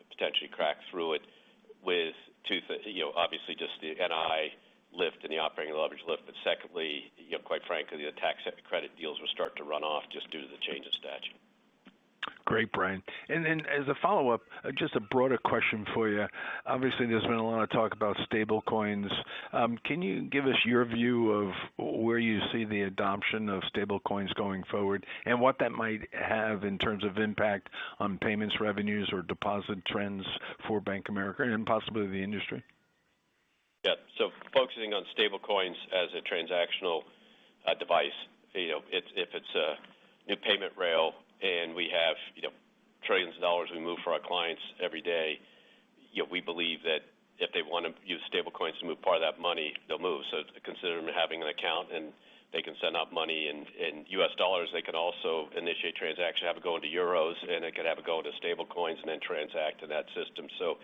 potentially crack through it with obviously just the NI lift and the operating leverage lift, but secondly, quite frankly, the tax credit deals will start to run off just due to the change of statute. Great, Brian. And then as a follow-up, just a broader question for you. Obviously, there's been a lot of talk about stable coins. Can you give us your view of where you see the adoption of stable coins going forward and what that might have in terms of impact on payments revenues or deposit trends for Bank of America and possibly the industry? Yeah, so focusing on stable coins as a transactional device, if it's a new payment rail and we have trillions of dollars we move for our clients every day, we believe that if they want to use stable coins to move part of that money, they'll move. So consider them having an account and they can send out money in U.S. dollars. They can also initiate transaction, have it go into euros, and it could have it go into stable coins and then transact in that system. So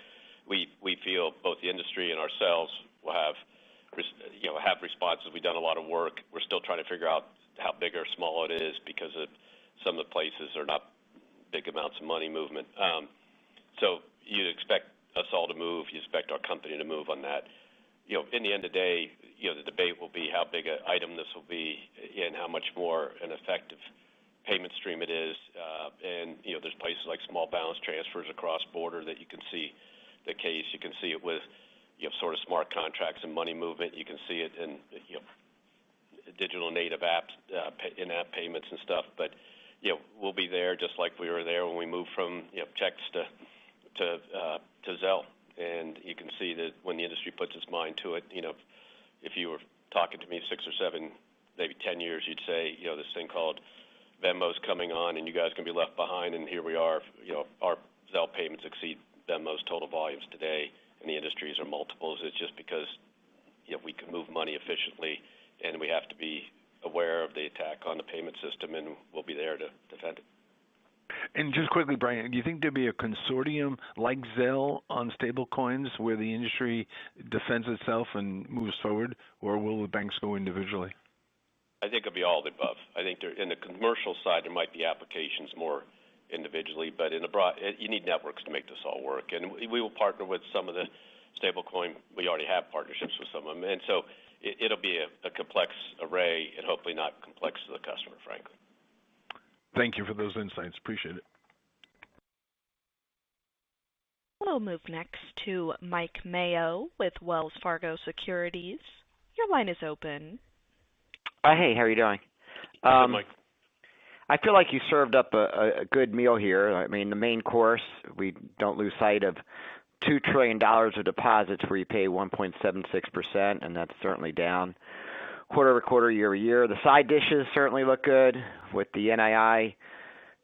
we feel both the industry and ourselves will have responses. We've done a lot of work. We're still trying to figure out how big or small it is because of some of the places are not big amounts of money movement. So you'd expect us all to move. You expect our company to move on that. In the end of the day, the debate will be how big an item this will be and how much more an effective payment stream it is. And there's places like small balance transfers across border that you can see the case. You can see it with sort of smart contracts and money movement. You can see it in digital native apps, in-app payments and stuff. But we'll be there just like we were there when we moved from checks to Zelle. And you can see that when the industry puts its mind to it, if you were talking to me 6 or 7, maybe 10 years, you'd say, this thing called Venmo's coming on and you guys can be left behind. And here we are. Our Zelle payments exceed Venmo's total volumes today, and the industries are multiples. It's just because we can move money efficiently, and we have to be aware of the attack on the payment system, and we'll be there to defend it. And just quickly, Brian, do you think there'll be a consortium like Zelle on stable coins where the industry defends itself and moves forward, or will the banks go individually? I think it'll be all of the above. I think in the commercial side, there might be applications more individually, but you need networks to make this all work. And we will partner with some of the stablecoin. We already have partnerships with some of them, and so it'll be a complex array, and hopefully not complex to the customer, frankly. Thank you for those insights. Appreciate it. We'll move next to Mike Mayo with Wells Fargo Securities. Your line is open. Hey, how are you doing? Good, Mike. I feel like you served up a good meal here. I mean, the main course, we don't lose sight of $2 trillion of deposits where you pay 1.76%, and that's certainly down quarter-over-quarter, year-over-year. The side dishes certainly look good with the NII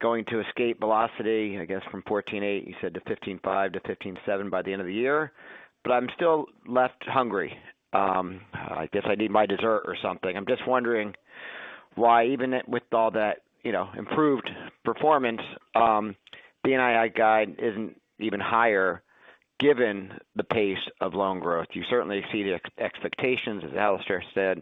going to escape velocity, I guess from 14.8, you said, to 15.5 to 15.7 by the end of the year. But I'm still left hungry. I guess I need my dessert or something. I'm just wondering why, even with all that, improved performance, the NII guide isn't even higher given the pace of loan growth. You certainly exceeded expectations, as Alistair said.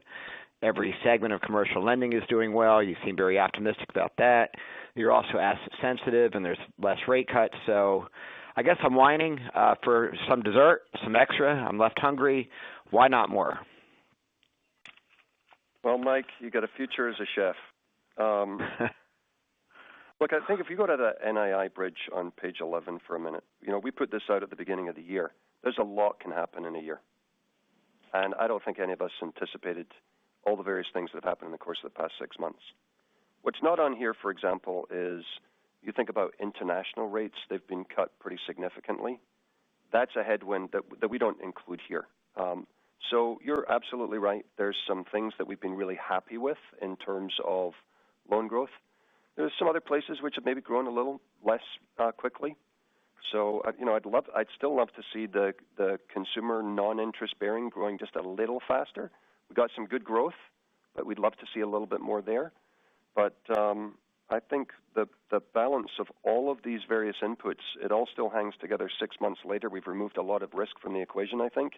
Every segment of commercial lending is doing well. You seem very optimistic about that. You're also asset sensitive, and there's less rate cuts. So I guess I'm whining for some dessert, some extra. I'm left hungry. Why not more? Well, Mike, you got a future as a chef. Look, I think if you go to the NII bridge on page 11 for a minute, we put this out at the beginning of the year. There's a lot can happen in a year. And I don't think any of us anticipated all the various things that have happened in the course of the past 6 months. What's not on here, for example, is you think about international rates. They've been cut pretty significantly. That's a headwind that we don't include here. So you're absolutely right. There's some things that we've been really happy with in terms of loan growth. There's some other places which have maybe grown a little less quickly. So, I'd still love to see the consumer non-interest bearing growing just a little faster. We got some good growth, but we'd love to see a little bit more there. But I think the balance of all of these various inputs, it all still hangs together 6 months later. We've removed a lot of risk from the equation, I think.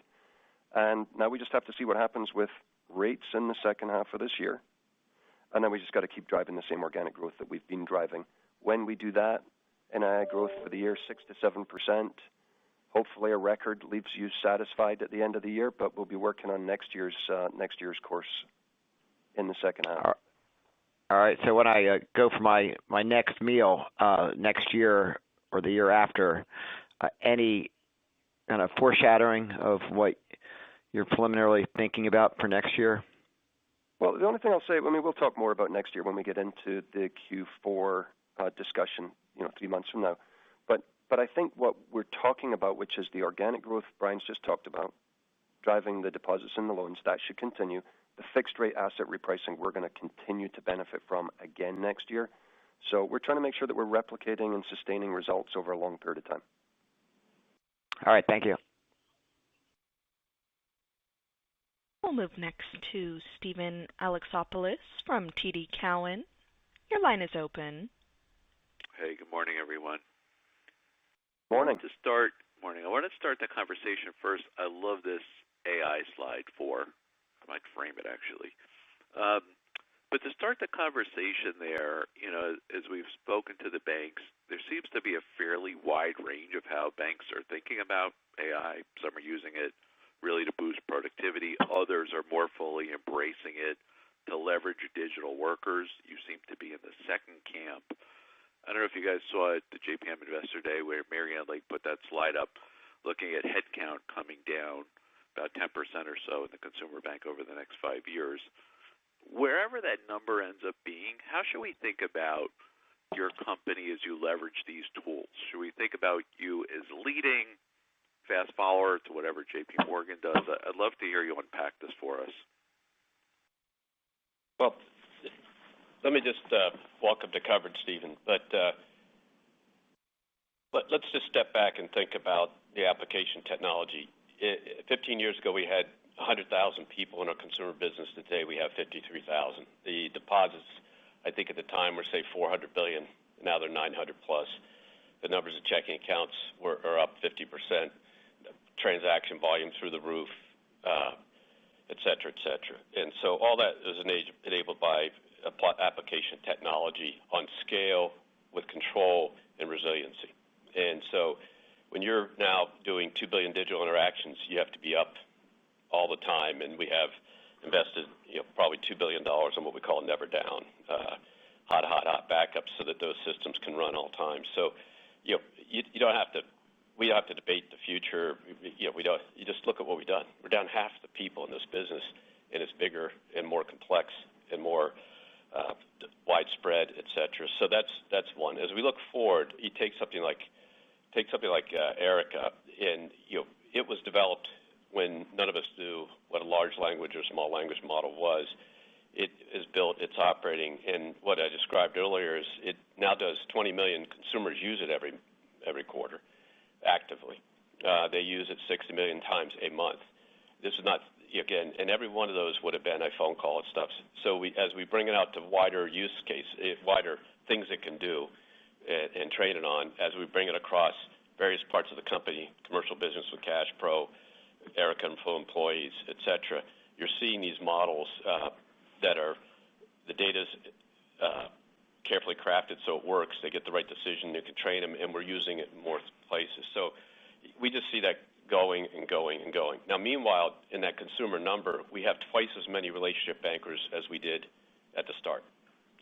And now we just have to see what happens with rates in the second half of this year. And then we just got to keep driving the same organic growth that we've been driving. When we do that, NII growth for the year, 6 to 7%. Hopefully a record leaves you satisfied at the end of the year, but we'll be working on next year's course in the second half. All right. So when I go for my next meal next year or the year after, any kind of foreshadowing of what you're preliminarily thinking about for next year? Well, the only thing I'll say, we'll talk more about next year when we get into the Q4 discussion, 3 months from now. But I think what we're talking about, which is the organic growth Brian's just talked about, driving the deposits and the loans, that should continue. The fixed rate asset repricing, we're going to continue to benefit from again next year. So we're trying to make sure that we're replicating and sustaining results over a long period of time. All right. Thank you. We'll move next to Steven Alexopoulos from TD Cowen. Your line is open. Hey, good morning, everyone. Morning. I want to start the conversation first. I love this AI slide 4. I might frame it, actually. But to start the conversation there, as we've spoken to the banks, there seems to be a fairly wide range of how banks are thinking about AI. Some are using it really to boost productivity. Others are more fully embracing it to leverage digital workers. You seem to be in the second camp. I don't know if you guys saw it, the JPM Investor Day, where Marianne Lake put that slide up looking at headcount coming down about 10% or so in the consumer bank over the next 5 years. Wherever that number ends up being, how should we think about your company as you leverage these tools? Should we think about you as leading, fast follower to whatever JP Morgan does? I'd love to hear you unpack this for us. Well, let me just walk up to coverage, Stephen. But let's just step back and think about the application technology. 15 years ago, we had 100,000 people in our consumer business. Today, we have 53,000. The deposits, I think at the time, were, say, $400 billion. Now they're 900 plus. The numbers of checking accounts are up 50%. Transaction volume through the roof, et cetera, et cetera. And so all that is enabled by application technology on scale with control and resiliency. And so when you're now doing 2 billion digital interactions, you have to be up all the time, and we have invested probably $2 billion in what we call never down, hot backups so that those systems can run all the time. So you don't have to. We don't have to debate the future. We don't. You just look at what we've done. We're down half the people in this business, and it's bigger and more complex and more widespread, et cetera. So that's one. As we look forward, you take something like Erica, and it was developed when none of us knew what a large language or small language model was. It is built, it's operating, and what I described earlier is it now does 20 million consumers use it every quarter actively. They use it 60 million times a month. This is not, again, and every one of those would have been a phone call and stuff. So as we bring it out to wider use case, wider things it can do and train it on, as we bring it across various parts of the company, commercial business with Cash Pro, Erica for employees, et cetera, you're seeing these models that are, the data's carefully crafted so it works. They get the right decision. You can train them, and we're using it in more places. So we just see that going and going and going. Now, meanwhile, in that consumer number, we have twice as many relationship bankers as we did at the start.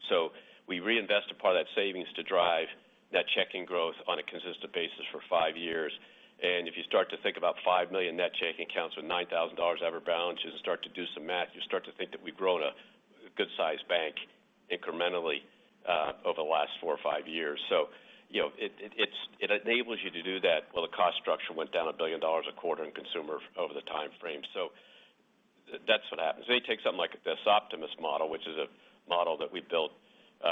So we reinvested part of that savings to drive net checking growth on a consistent basis for 5 years. And if you start to think about 5 million net checking accounts with $9,000 average balances and start to do some math, you start to think that we've grown a good-sized bank incrementally over the last 4 or 5 years. So, it enables you to do that while the cost structure went down $1 billion a quarter in consumer over the time frame. So that's what happens. Then you take something like this Optimus model, which is a model that we built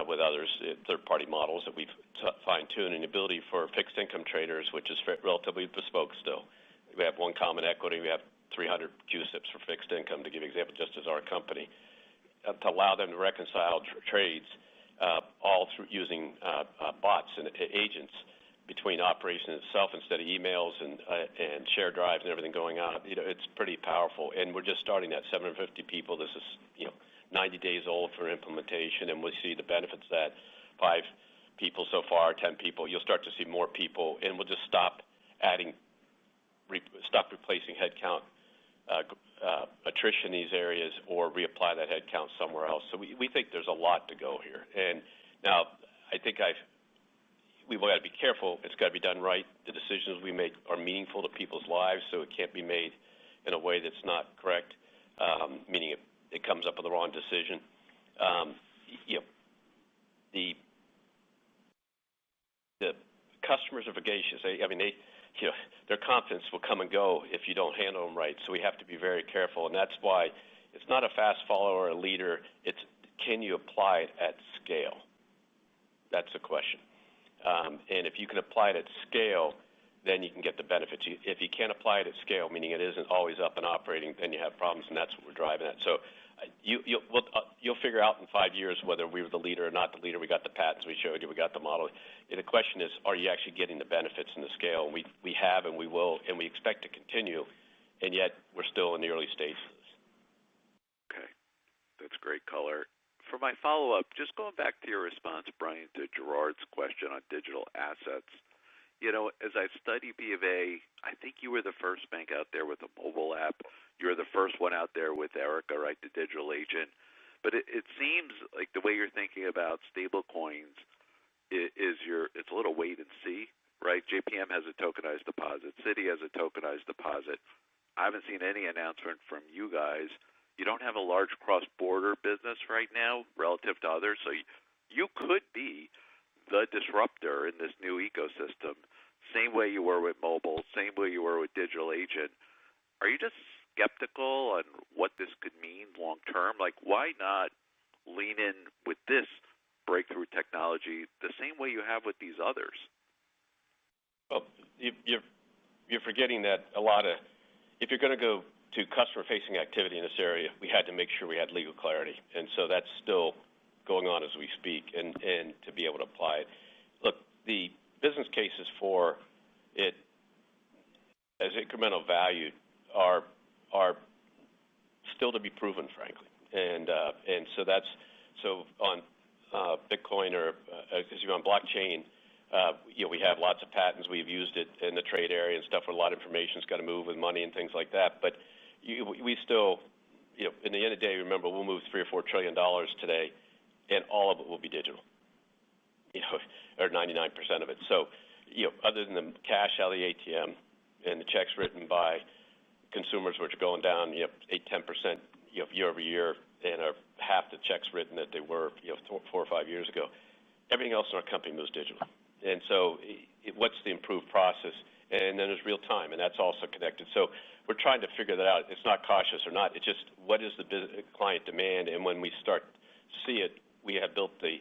with others, third-party models that we've fine-tuned, and the ability for fixed income traders, which is relatively bespoke still. We have one common equity. We have 300 QSIPs for fixed income, to give an example, just as our company, to allow them to reconcile trades all through using bots and agents between operations itself instead of emails and share drives and everything going on. It's pretty powerful, and we're just starting at 750 people. This is 90 days old for implementation, and we'll see the benefits of that. 5 people so far, 10 people. You'll start to see more people, and we'll just stop replacing headcount attrition in these areas or reapply that headcount somewhere else. So we think there's a lot to go here. And now I think we've got to be careful. It's got to be done right. The decisions we make are meaningful to people's lives, so it can't be made in a way that's not correct, meaning it comes up with the wrong decision. The customers are vivacious. Their confidence will come and go if you don't handle them right. So we have to be very careful, and that's why it's not a fast follower or a leader. It's can you apply it at scale? That's the question. And if you can apply it at scale, then you can get the benefits. If you can't apply it at scale, meaning it isn't always up and operating, then you have problems, and that's what we're driving at. So you'll figure out in 5 years whether we were the leader or not the leader. We got the patents we showed you. We got the model. And the question is, are you actually getting the benefits and the scale? And we have, and we will, and we expect to continue, and yet we're still in the early stages. Okay. That's great color. For my follow-up, just going back to your response, Brian, to Gerard's question on digital assets, as I study B of A, I think you were the first bank out there with a mobile app. You're the first one out there with Erica, right, the digital agent. But it seems like the way you're thinking about stable coins it's a little wait and see, right? JPM has a tokenized deposit. Citi has a tokenized deposit. I haven't seen any announcement from you guys. You don't have a large cross-border business right now relative to others, so you could be the disruptor in this new ecosystem, same way you were with mobile, same way you were with digital agent. Are you just skeptical on what this could mean long term? Like, why not lean in with this breakthrough technology the same way you have with these others? Well, you're forgetting that if you're going to go to customer-facing activity in this area, we had to make sure we had legal clarity, and so that's still going on as we speak, and to be able to apply it. Look, the business cases for it as incremental value are still to be proven, frankly, and so on Bitcoin or because you're on blockchain, we have lots of patents. We've used it in the trade area and stuff where a lot of information's got to move with money and things like that. But we still, in the end of the day, remember, we'll move $3 or $4 trillion today, and all of it will be digital, or 99% of it. So, other than the cash out of the ATM and the checks written by consumers, which are going down, 8-10%, year over year, and are half the checks written that they were, 4 or 5 years ago. Everything else in our company moves digital. And so what's the improved process? And then there's real time, and that's also connected. So we're trying to figure that out. It's not cautious or not. It's just what is the client demand, and when we start to see it, we have built the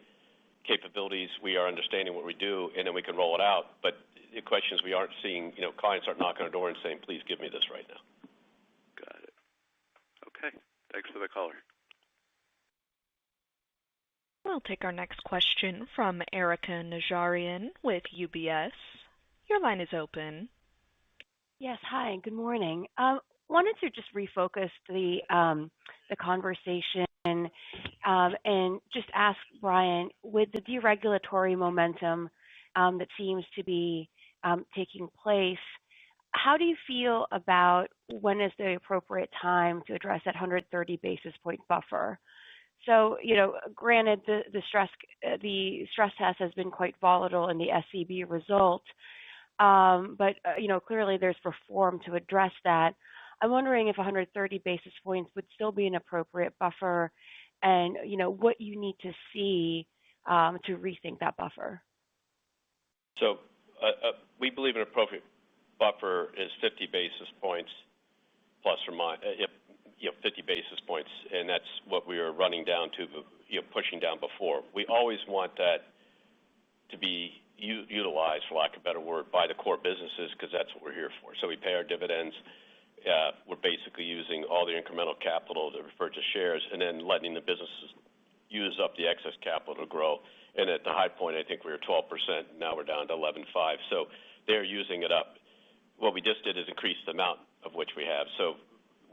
capabilities, we are understanding what we do, and then we can roll it out. But the question is we aren't seeing, clients aren't knocking on our door and saying, please give me this right now. Got it. Okay. Thanks for the color. We'll take our next question from Erica Najarian with UBS. Your line is open. Yes, hi, good morning. Wanted to just refocus the conversation and just ask Brian, with the deregulatory momentum that seems to be taking place, how do you feel about when is the appropriate time to address that 130 basis point buffer? So, granted, the stress test has been quite volatile in the SCB result, but clearly there's reform to address that. I'm wondering if 130 basis points would still be an appropriate buffer, and what you need to see to rethink that buffer. So we believe an appropriate buffer is 50 basis points plus or minus. 50 basis points, and that's what we were running down to, pushing down before. We always want that to be utilized, for lack of a better word, by the core businesses, because that's what we're here for. So we pay our dividends. We're basically using all the incremental capital to repurchase shares and then letting the businesses use up the excess capital to grow. And at the high point, I think we were 12%. Now we're down to 11.5%. So they're using it up. What we just did is increase the amount of which we have. So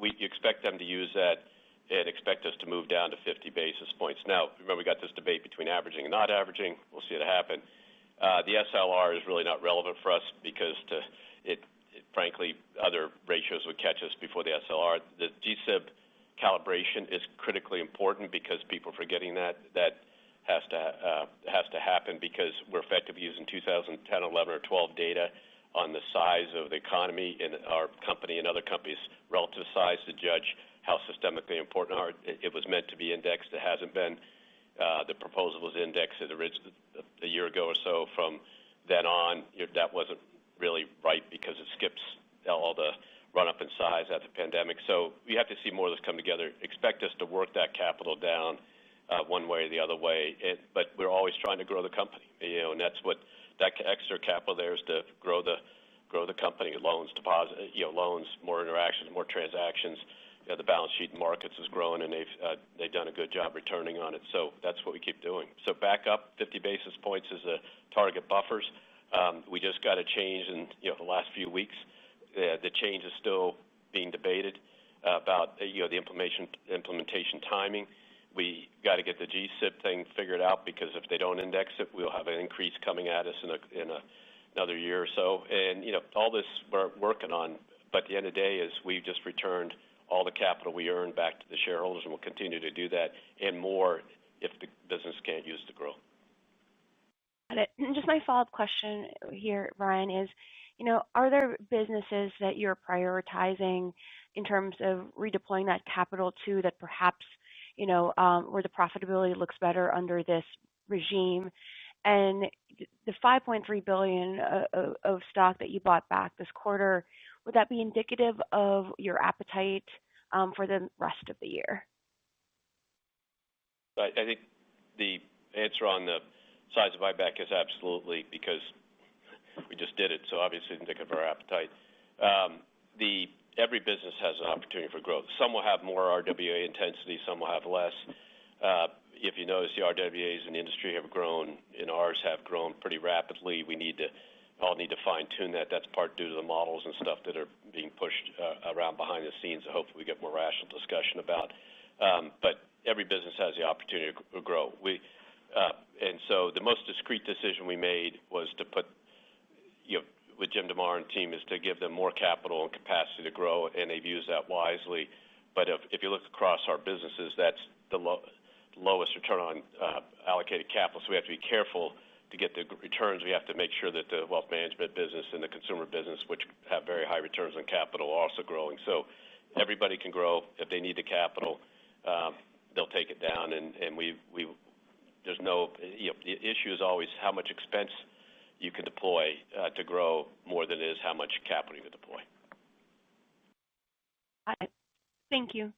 we expect them to use that and expect us to move down to 50 basis points. Now, remember, we got this debate between averaging and not averaging. We'll see it happen. The SLR is really not relevant for us because frankly, other ratios would catch us before the SLR. The GSIB calibration is critically important because people are forgetting that has to happen because we're effectively using 2010, 11, or 12 data on the size of the economy in our company and other companies' relative size to judge how systemically important are. It was meant to be indexed. It hasn't been. The proposal was indexed a year ago or so. From then on, that wasn't really right because it skips all the run-up in size after the pandemic. So we have to see more of this come together. Expect us to work that capital down one way or the other way, but we're always trying to grow the company, and that's what that extra capital there is to grow the company, loans, deposit, loans, more interactions, more transactions. The balance sheet in markets is growing, and they've done a good job returning on it. So that's what we keep doing. So back up 50 basis points is the target buffers. We just got a change in the last few weeks. The change is still being debated about the implementation timing. We got to get the GSIB thing figured out because if they don't index it, we'll have an increase coming at us in another year or so. And all this we're working on. But at the end of the day, is we've just returned all the capital we earned back to the shareholders, and we'll continue to do that and more if the business can't use to grow. Got it. And just my follow-up question here, Brian, is, are there businesses that you're prioritizing in terms of redeploying that capital to that perhaps, where the profitability looks better under this regime? And the $5.3 billion of stock that you bought back this quarter, would that be indicative of your appetite for the rest of the year? I think the answer on the size of buyback is absolutely, because we just did it, so obviously indicative of our appetite. Every business has an opportunity for growth. Some will have more RWA intensity, some will have less. If you notice, the RWAs in the industry have grown, and ours have grown pretty rapidly. We all need to fine-tune that. That's part due to the models and stuff that are being pushed around behind the scenes that hopefully we get more rational discussion about. But every business has the opportunity to grow. And so the most discreet decision we made was to put, with Jim DeMar and team, is to give them more capital and capacity to grow, and they've used that wisely. But if you look across our businesses, that's the lowest return on allocated capital, so we have to be careful to get the returns. We have to make sure that the wealth management business and the consumer business, which have very high returns on capital, are also growing. So everybody can grow. If they need the capital, they'll take it down, and there's no, the issue is always how much expense you can deploy to grow more than it is how much capital you can deploy. Thank you.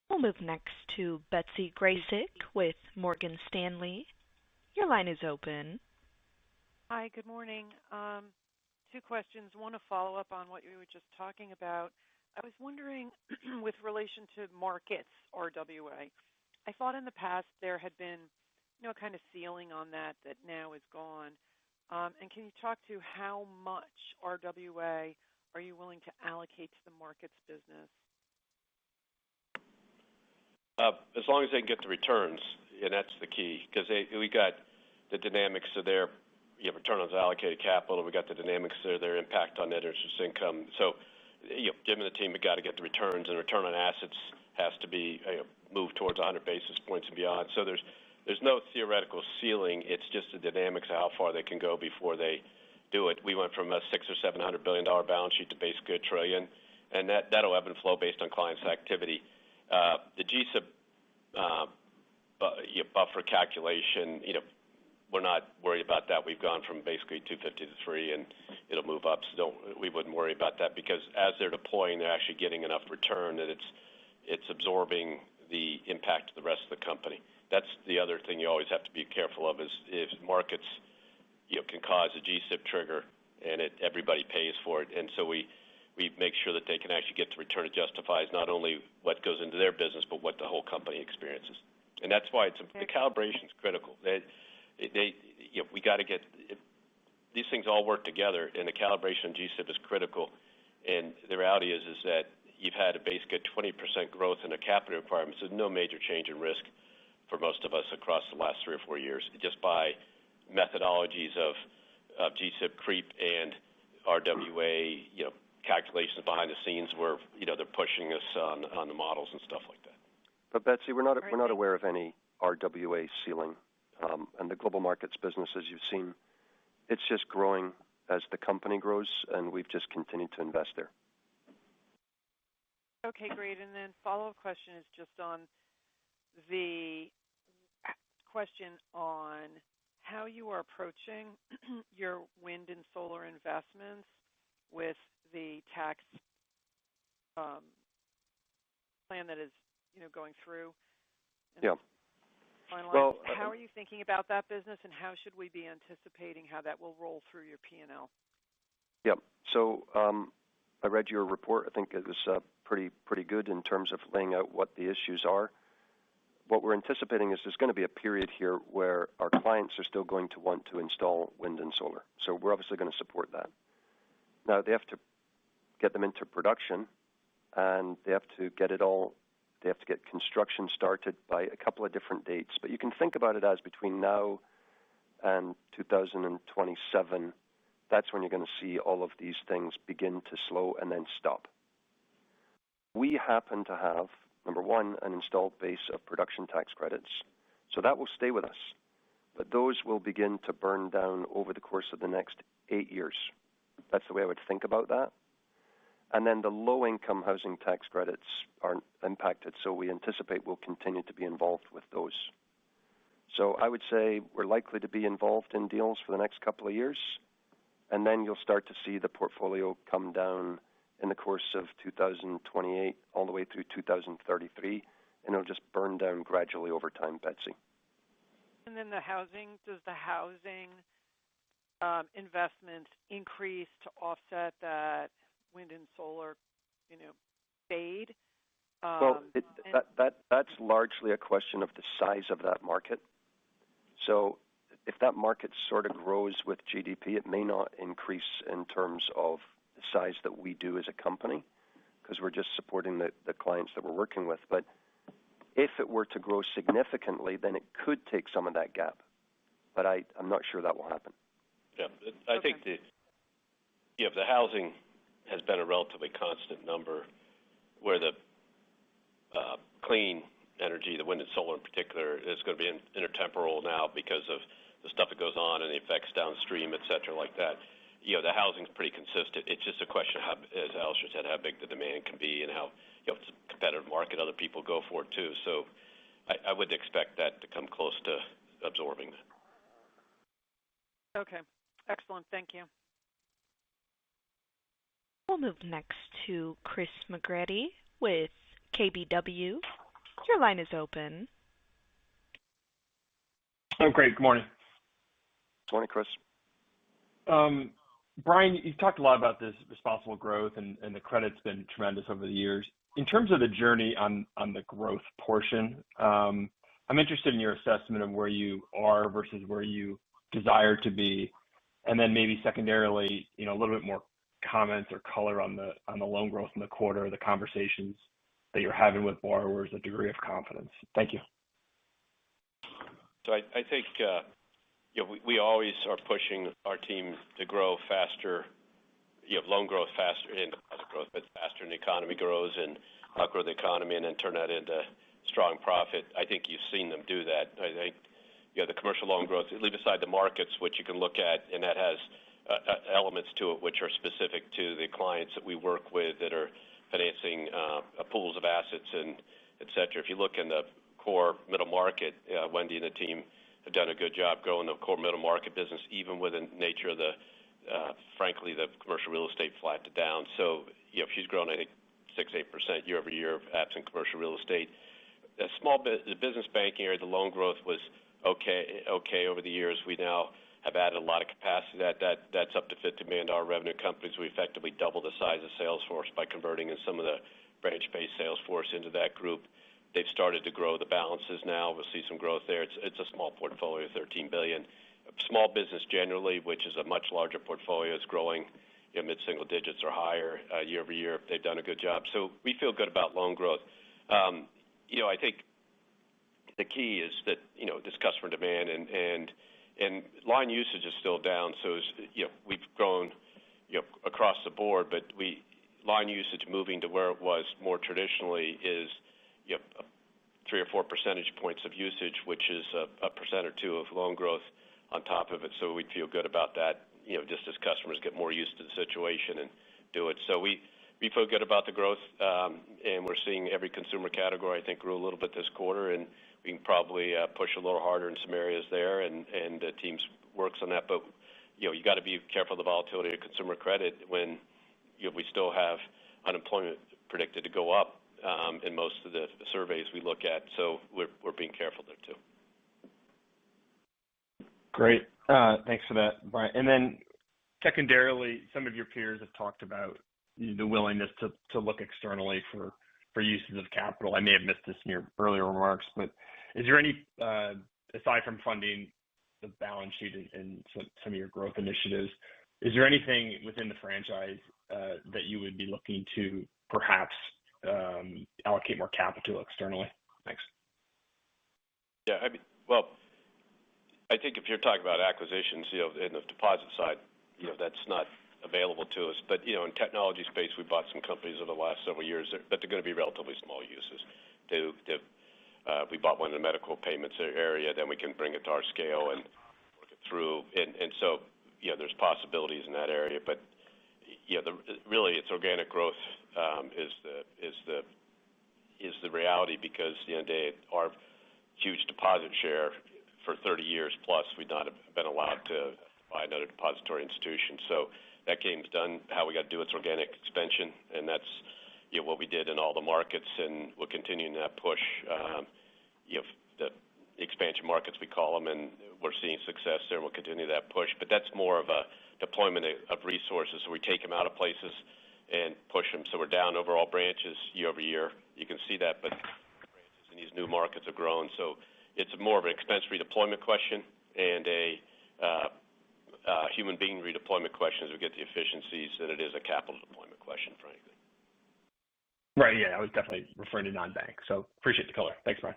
We'll move next to Betsy Graseck with Morgan Stanley. Your line is open. Hi, good morning. Two questions. One, a follow-up on what you were just talking about. I was wondering, with relation to markets RWA, I thought in the past there had been, kind of ceiling on that now is gone. And can you talk to how much RWA are you willing to allocate to the markets business? As long as they can get the returns, and that's the key, because we got the dynamics of their return on allocated capital. We got the dynamics of their impact on net interest income. So, Jim and the team have got to get the returns, and return on assets has to be moved towards 100 basis points and beyond. So there's no theoretical ceiling. It's just the dynamics of how far they can go before they do it. We went from a $600 or $700 billion balance sheet to basically $1 trillion, and that'll ebb and flow based on clients' activity. The GSIB buffer calculation, we're not worried about that. We've gone from basically 250 to 3, and it'll move up. So we wouldn't worry about that, because as they're deploying, they're actually getting enough return that it's absorbing the impact of the rest of the company. That's the other thing you always have to be careful of, is if markets can cause a GSIB trigger, and everybody pays for it. And so we make sure that they can actually get the return that justifies not only what goes into their business, but what the whole company experiences. And that's why the calibration is critical. We got to get these things all work together, and the calibration of GSIB is critical. And the reality is that you've had a basic 20% growth in the capital requirements. There's no major change in risk for most of us across the last 3 or 4 years, just by methodologies of GSIB creep and RWA, calculations behind the scenes where they're pushing us on the models and stuff like that. But Betsy, we're not aware of any RWA ceiling, and the global markets business, as you've seen, it's just growing as the company grows, and we've just continued to invest there. Okay, great. And then follow-up question is just on the question on how you are approaching your wind and solar investments with the tax plan that is, going through. Yeah. Well, how are you thinking about that business, and how should we be anticipating how that will roll through your P&L? Yeah. So I read your report. I think it was pretty good in terms of laying out what the issues are. What we're anticipating is there's going to be a period here where our clients are still going to want to install wind and solar. So we're obviously going to support that. Now, they have to get them into production, and they have to get construction started by a couple of different dates. But you can think about it as between now and 2027, that's when you're going to see all of these things begin to slow and then stop. We happen to have, number one, an installed base of production tax credits, so that will stay with us. But those will begin to burn down over the course of the next 8 years. That's the way I would think about that. And then the low-income housing tax credits are impacted, so we anticipate we'll continue to be involved with those. So I would say we're likely to be involved in deals for the next couple of years, and then you'll start to see the portfolio come down in the course of 2028 all the way through 2033, and it'll just burn down gradually over time, Betsy. And then does the housing investments increase to offset that wind and solar, fade? Well, that's largely a question of the size of that market. So if that market sort of grows with GDP, it may not increase in terms of the size that we do as a company, because we're just supporting the clients that we're working with. But If it were to grow significantly, then it could take some of that gap, but I'm not sure that will happen. Yeah, I think the housing has been a relatively constant number, where the clean energy, the wind and solar in particular, is going to be intertemporal now because of the stuff that goes on and the effects downstream, et cetera, like that. The housing's pretty consistent. It's just a question of how, as Alistair said, how big the demand can be and how, it's a competitive market, other people go for it too. So I would expect that to come close to absorbing that. Okay. Excellent. Thank you. We'll move next to Chris McGratty with KBW. Your line is open. Oh, great. Good morning. Good morning, Chris. Brian, you've talked a lot about this responsible growth, and the credit's been tremendous over the years. In terms of the journey on the growth portion, I'm interested in your assessment of where you are versus where you desire to be, and then maybe secondarily, a little bit more comments or color on the loan growth in the quarter, the conversations that you're having with borrowers, the degree of confidence. Thank you. So I think we always are pushing our team to grow faster, loan growth faster and deposit growth, but faster than the economy grows, and outgrow the economy and then turn that into strong profit. I think you've seen them do that. I think the commercial loan growth, leave aside the markets, which you can look at, and that has elements to it which are specific to the clients that we work with that are financing pools of assets and et cetera. If you look in the core middle market, Wendy and the team have done a good job growing the core middle market business, even with the nature of frankly, the commercial real estate flat to down. So, she's grown, I think, 6-8% year over year, absent commercial real estate. The business banking area, the loan growth was okay over the years. We now have added a lot of capacity. That's up to $50 million revenue companies. We effectively doubled the size of Salesforce by converting in some of the branch-based Salesforce into that group. They've started to grow the balances now. We'll see some growth there. It's a small portfolio, $13 billion. Small business generally, which is a much larger portfolio, is growing mid-single digits or higher year over year. They've done a good job. So we feel good about loan growth. I think the key is that, this customer demand and line usage is still down. So, we've grown, across the board, but line usage moving to where it was more traditionally is 3 or 4 percentage points of usage, which is a percent or two of loan growth on top of it. So we feel good about that, just as customers get more used to the situation and do it. So we feel good about the growth, and we're seeing every consumer category, I think, grew a little bit this quarter, and we can probably push a little harder in some areas there, and the team works on that. But, you got to be careful of the volatility of consumer credit when we still have unemployment predicted to go up in most of the surveys we look at. So we're being careful there too. Great. Thanks for that, Brian. And then secondarily, some of your peers have talked about the willingness to look externally for uses of capital. I may have missed this in your earlier remarks, but is there any, aside from funding the balance sheet and some of your growth initiatives, is there anything within the franchise that you would be looking to perhaps allocate more capital externally? Thanks. Yeah, I think if you're talking about acquisitions, in the deposit side, that's not available to us. But, in technology space, we bought some companies over the last several years, but they're going to be relatively small uses. We bought one in the medical payments area, then we can bring it to our scale and work it through. And so, there's possibilities in that area. But, really, it's organic growth is the reality, because at the end of the day, our huge deposit share for 30 years plus, we've not been allowed to buy another depository institution. So that game's done. How we got to do it's organic expansion, and that's what we did in all the markets, and we're continuing that push. The expansion markets, we call them, and we're seeing success there, and we'll continue that push. But that's more of a deployment of resources. So we take them out of places and push them. So we're down overall branches year over year. You can see that, but branches in these new markets have grown. So it's more of an expense redeployment question and a human being redeployment question as we get the efficiencies than it is a capital deployment question, frankly. Right. Yeah, I was definitely referring to non-bank. So appreciate the color. Thanks, Brian.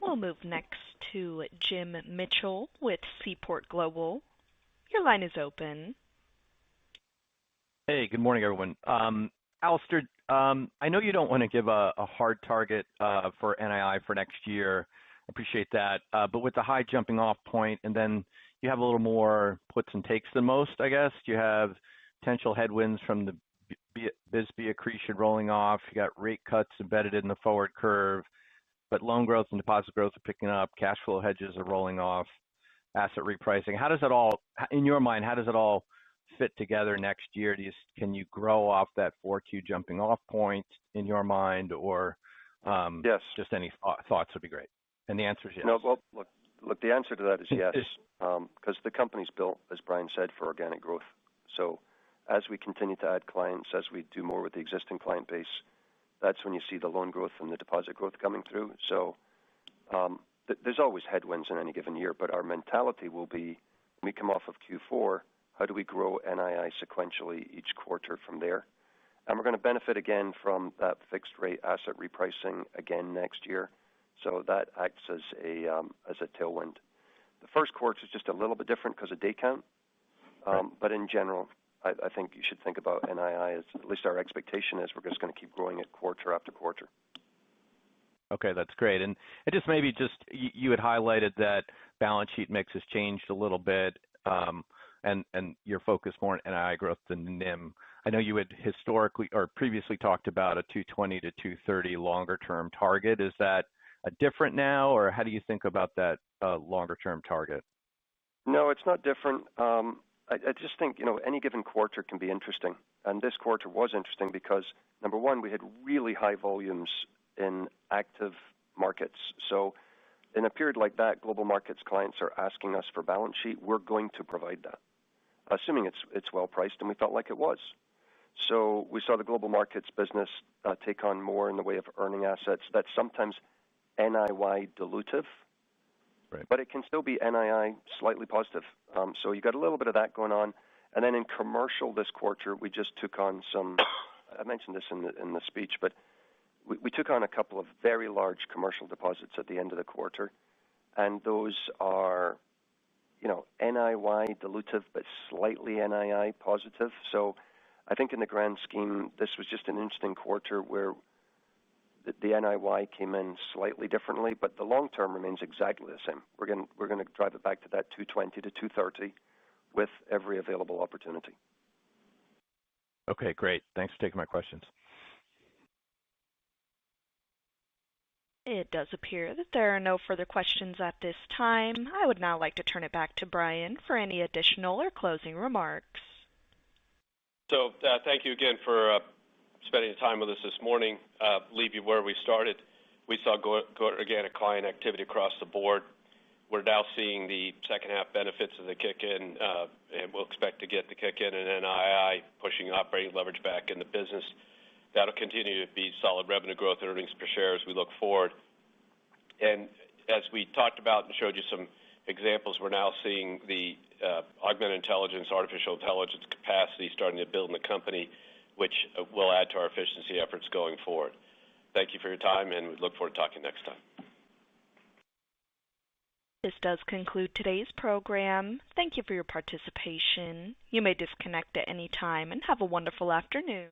We'll move next to Jim Mitchell with Seaport Global. Your line is open. Hey, good morning, everyone. Alistair, I know you don't want to give a hard target for NII for next year. I appreciate that. But with the high jumping off point, and then you have a little more puts and takes than most, I guess. You have potential headwinds from the BSB accretion rolling off. You got rate cuts embedded in the forward curve, but loan growth and deposit growth are picking up. Cash flow hedges are rolling off. Asset repricing. How does it all, in your mind, how does it all fit together next year? Can you grow off that 4Q jumping off point in your mind, or yes, just any thoughts would be great? And the answer is yes. No, well, look, the answer to that is yes, because the company's built, as Brian said, for organic growth. So as we continue to add clients, as we do more with the existing client base, that's when you see the loan growth and the deposit growth coming through. So there's always headwinds in any given year, but our mentality will be, when we come off of Q4, how do we grow NII sequentially each quarter from there? And we're going to benefit again from that fixed rate asset repricing again next year. So that acts as a tailwind. The first quarter is just a little bit different because of day count. But in general, I think you should think about NII as, at least our expectation is, we're just going to keep growing it quarter after quarter. Okay, that's great. And it just maybe you had highlighted that balance sheet mix has changed a little bit, and your focus more on NII growth than NIM. I know you had historically or previously talked about a 220 to 230 longer term target. Is that a different now, or how do you think about that longer term target? No, it's not different. I just think, any given quarter can be interesting. And this quarter was interesting because, number one, we had really high volumes in active markets. So in a period like that, global markets clients are asking us for balance sheet. We're going to provide that, assuming it's well priced, and we felt like it was. So we saw the global markets business take on more in the way of earning assets. That's sometimes NII dilutive, right, but it can still be NII slightly positive. So you got a little bit of that going on. And then in commercial this quarter, we just took on some, I mentioned this in the speech, but we took on a couple of very large commercial deposits at the end of the quarter. And those are, NII dilutive, but slightly NII positive. So I think in the grand scheme, this was just an interesting quarter where the NIY came in slightly differently, but the long term remains exactly the same. We're going to drive it back to that 220 to 230 with every available opportunity. Okay, great. Thanks for taking my questions. It does appear that there are no further questions at this time. I would now like to turn it back to Brian for any additional or closing remarks. So thank you again for spending time with us this morning. Leave you where we started. We saw good organic client activity across the board. We're now seeing the second half benefits of the kick in, and we'll expect to get the kick in and NII pushing operating leverage back in the business. That'll continue to be solid revenue growth and earnings per share as we look forward. And as we talked about and showed you some examples, we're now seeing the augmented intelligence, artificial intelligence capacity starting to build in the company, which will add to our efficiency efforts going forward. Thank you for your time, and we look forward to talking next time. This does conclude today's program. Thank you for your participation. You may disconnect at any time and have a wonderful afternoon.